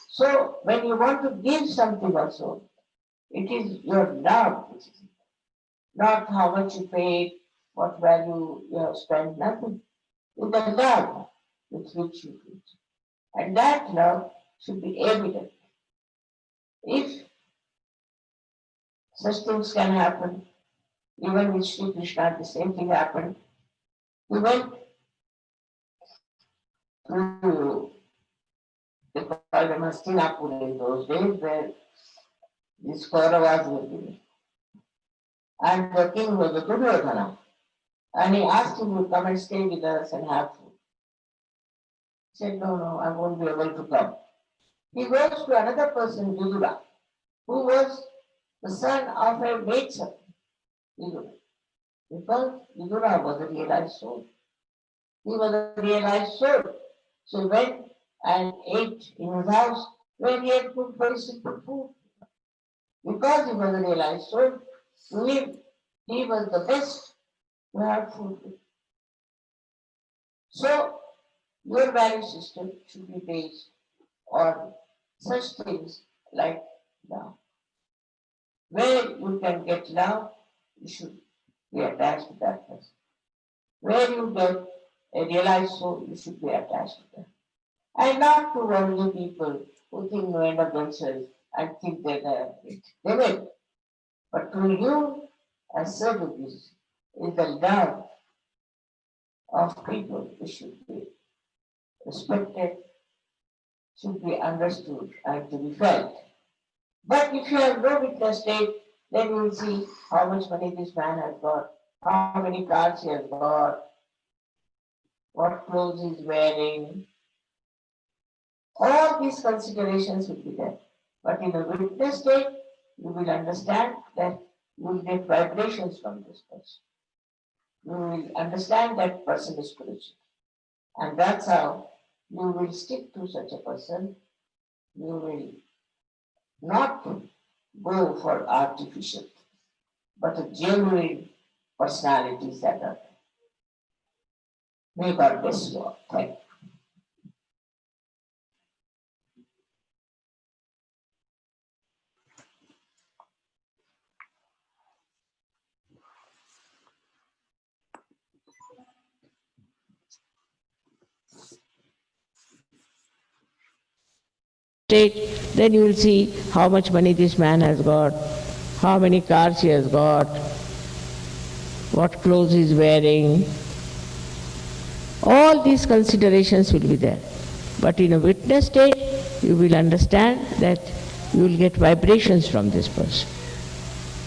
So when you want to give something also, it is your love which is important. Not how much you paid, what value you have spent, nothing. It's the love with which you give. And that love should be evident. If such things can happen, even with Sri Krishna, the same thing happened. He went to they called them Hastinapur in those days, where this Kauravas were living. And the king was a Duryodhana. And he asked him to come and stay with us and have food. He said, no, I won't be able to come. He goes to another person, Vidura, who was the son of a maid servant. Because Vidura was a realized soul. He was a realized soul. So he went and ate in his house where he had cooked very simple food. Because he was a realized soul, to him, he was the best to have food with. So your value system should be based on such things like love. Where you can get love, you should be attached to that person. Where you get a realized soul, you should be attached to them. And not to only people who think no end of themselves and think that they will. But to you, as service is the love of people who should be respected, should be understood, and to be felt. But if you have no witness state, then you will see how much money this man has got, how many cars he has got, what clothes he's wearing. All these considerations will be there. But in a witness state, you will understand that you will get vibrations from this person. You will understand that person is spiritual. And that's how you will stick to such a person. You will not go for artificial, but a genuine personalities that are there. May God bless you all. Thank you. State, then you will see how much money this man has got, how many cars he has got, what clothes he is wearing. All these considerations will be there. But in a witness state, you will understand that you will get vibrations from this person.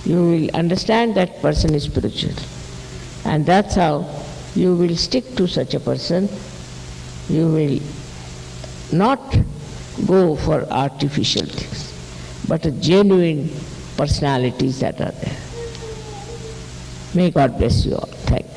You will understand that person is spiritual. And that's how you will stick to such a person. You will not go for artificial things, but a genuine personalities that are there. May God bless you all. Thank you.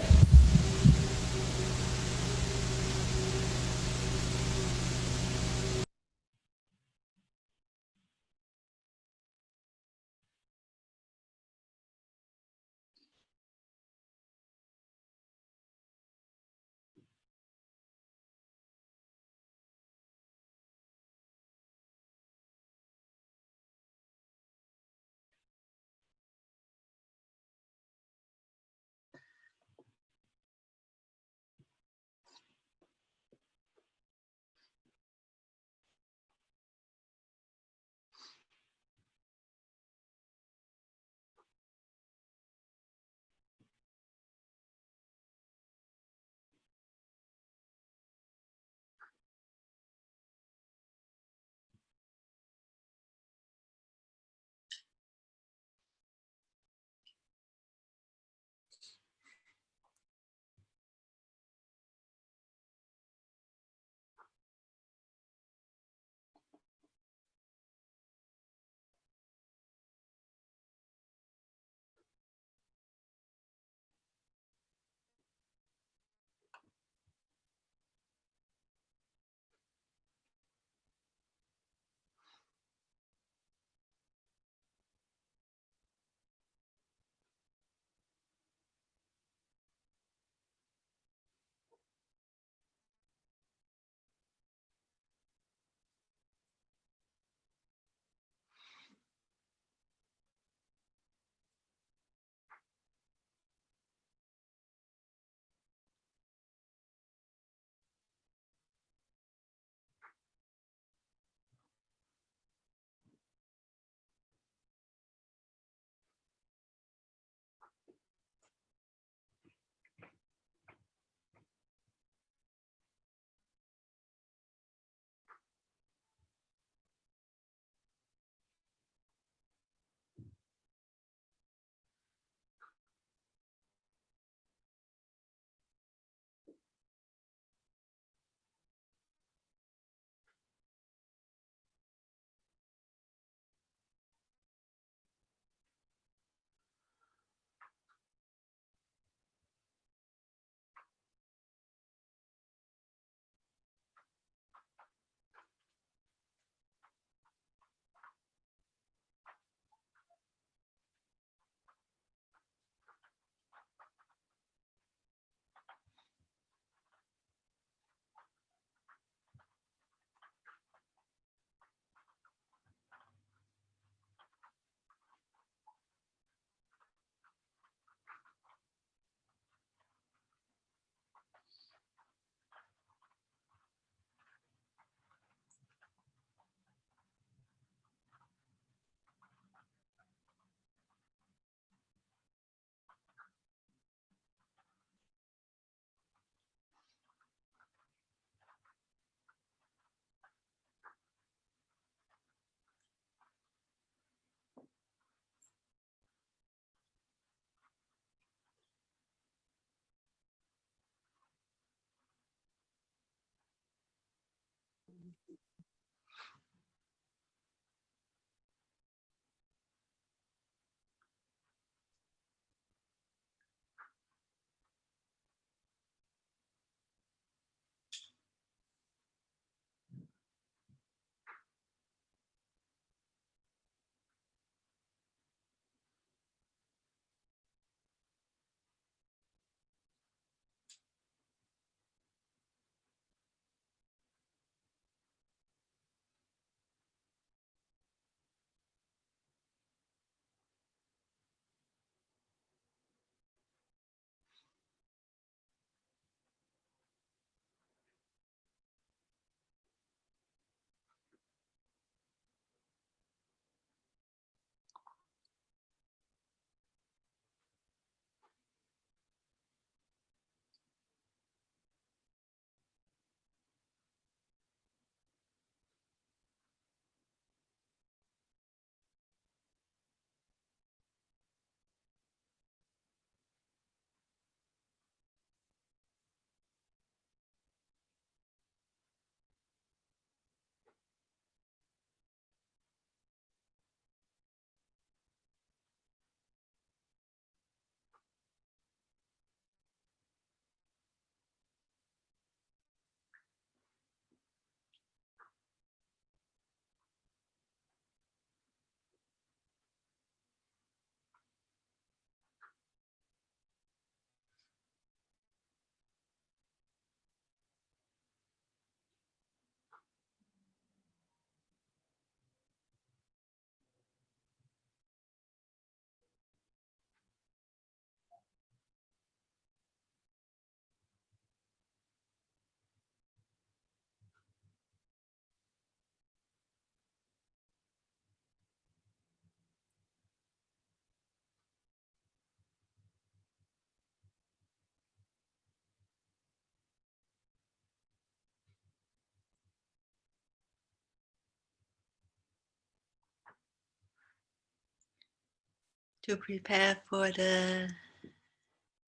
To prepare for the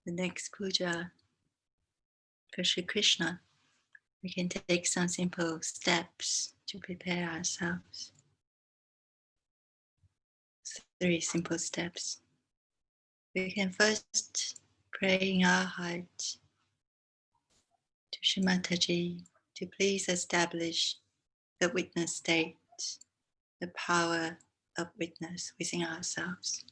next puja for Sri Krishna, we can take some simple steps to prepare ourselves. 3 simple steps. We can first pray in our heart to Shri Mataji to please establish the witness state, the power of witness within ourselves.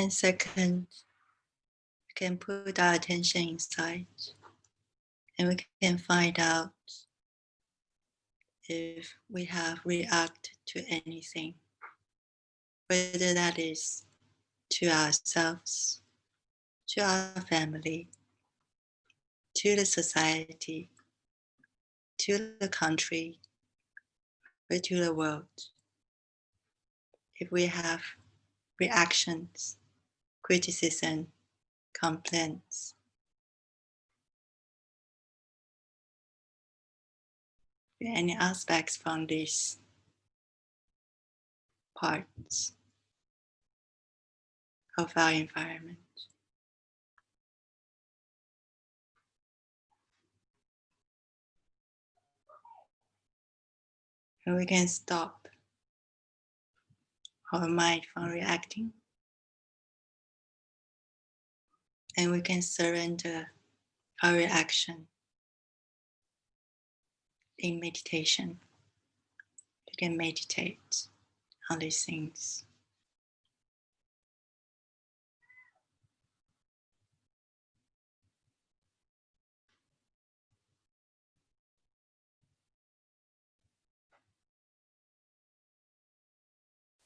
And second, we can put our attention inside and we can find out if we have reacted to anything, whether that is to ourselves, to our family, to the society, to the country, or to the world. If we have reactions, criticism, complaints, any aspects from these parts of our environment. And we can stop our mind from reacting. And we can surrender our reaction in meditation. You can meditate on these things.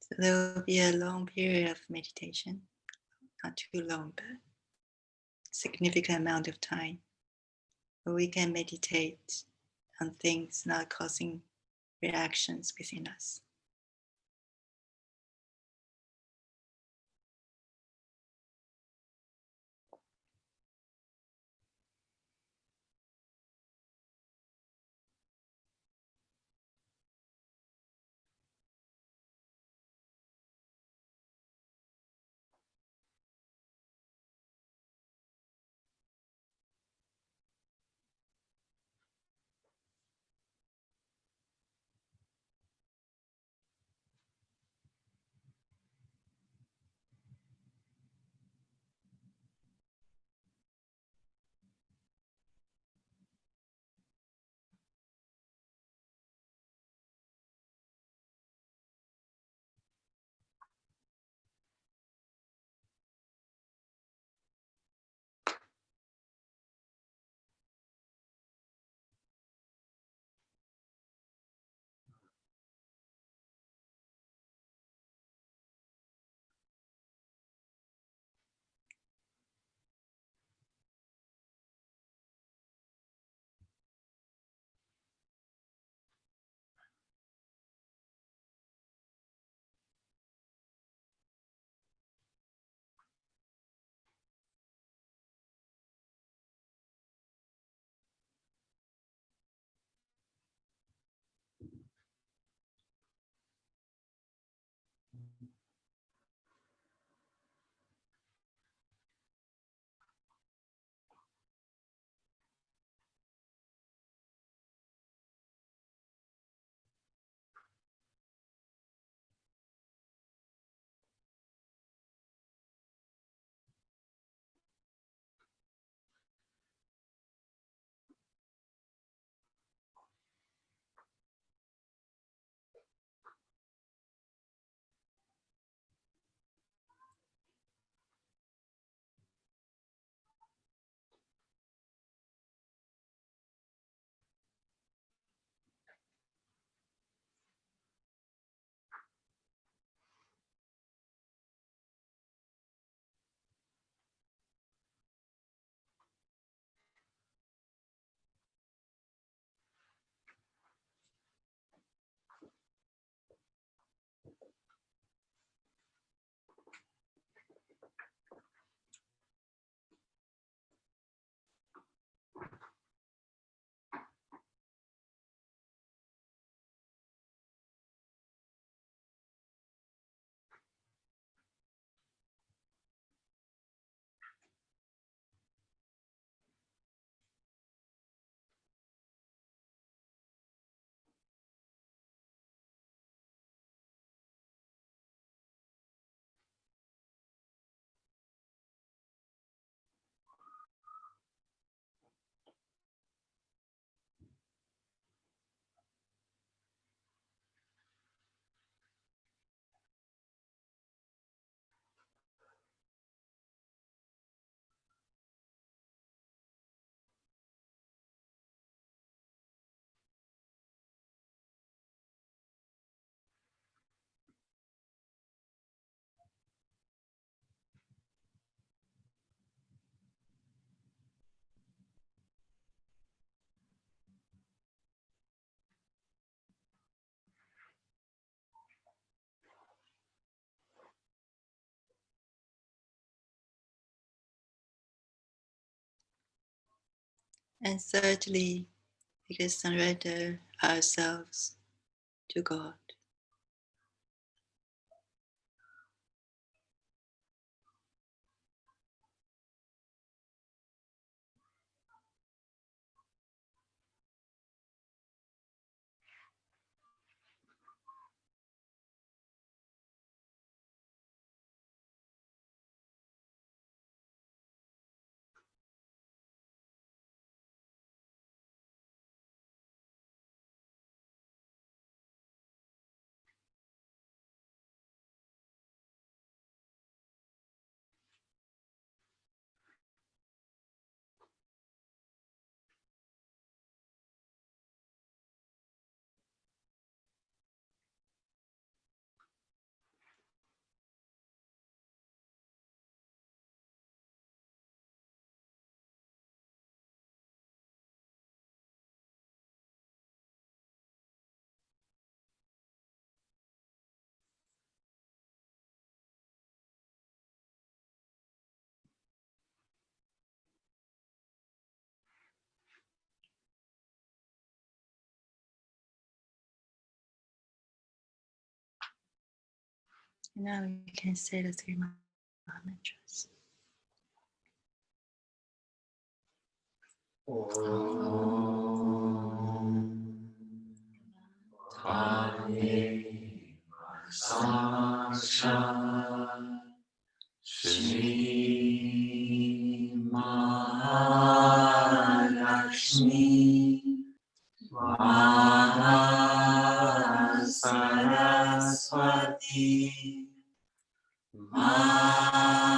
So there will be a long period of meditation, not too long, but significant amount of time where we can meditate on things not causing reactions within us. And thirdly, we can surrender ourselves to God. And now we can say the three mantras. Shri Mahalakshmi Mahasaraswati Mahakali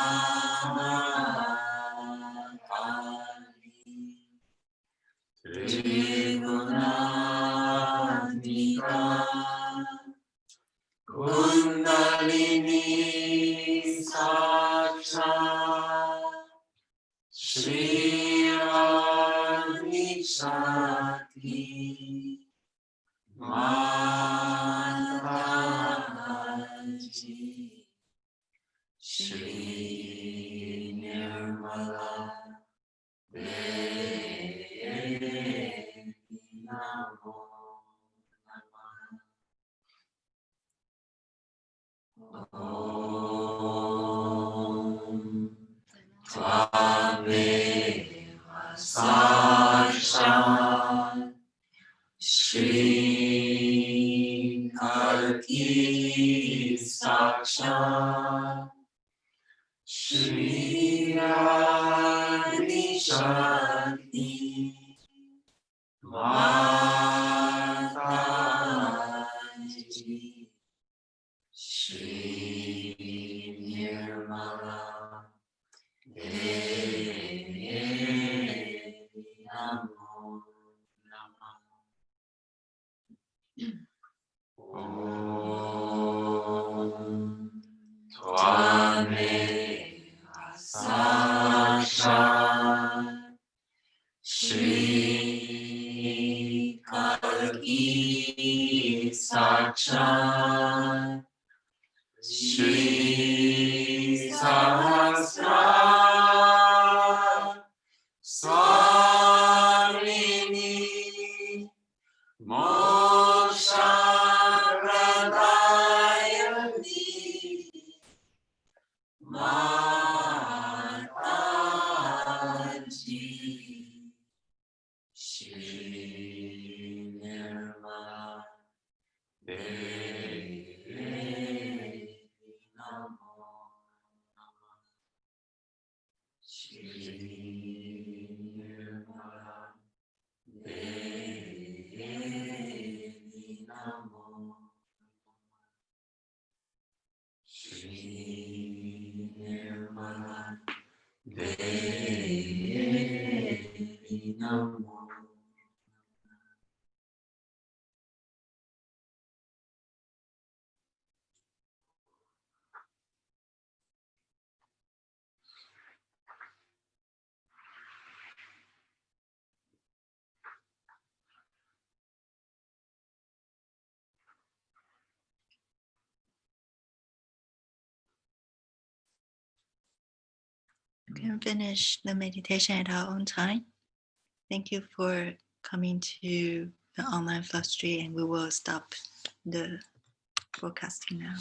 Trigunatmika Kundalini Sakshat Shri Adi Shakti Mataji Shri Nirmala Devi Namo Om Tvameva Sakshat Shri Kalki Sakshat Shri Adi Shakti Mataji Shri Nirmala Devi Namo Namah Om Tvameva Sakshat Shri Kalki Sakshat Shri Sahasra Swarini Moksha Pradayani Mataji Shri Nirmala Devi Namo Namah Shri Nirmala Devi Namo Shri Nirmala Devi Namo. We can finish the meditation at our own time. Thank you for coming to the online Flustery, and we will stop the broadcasting now.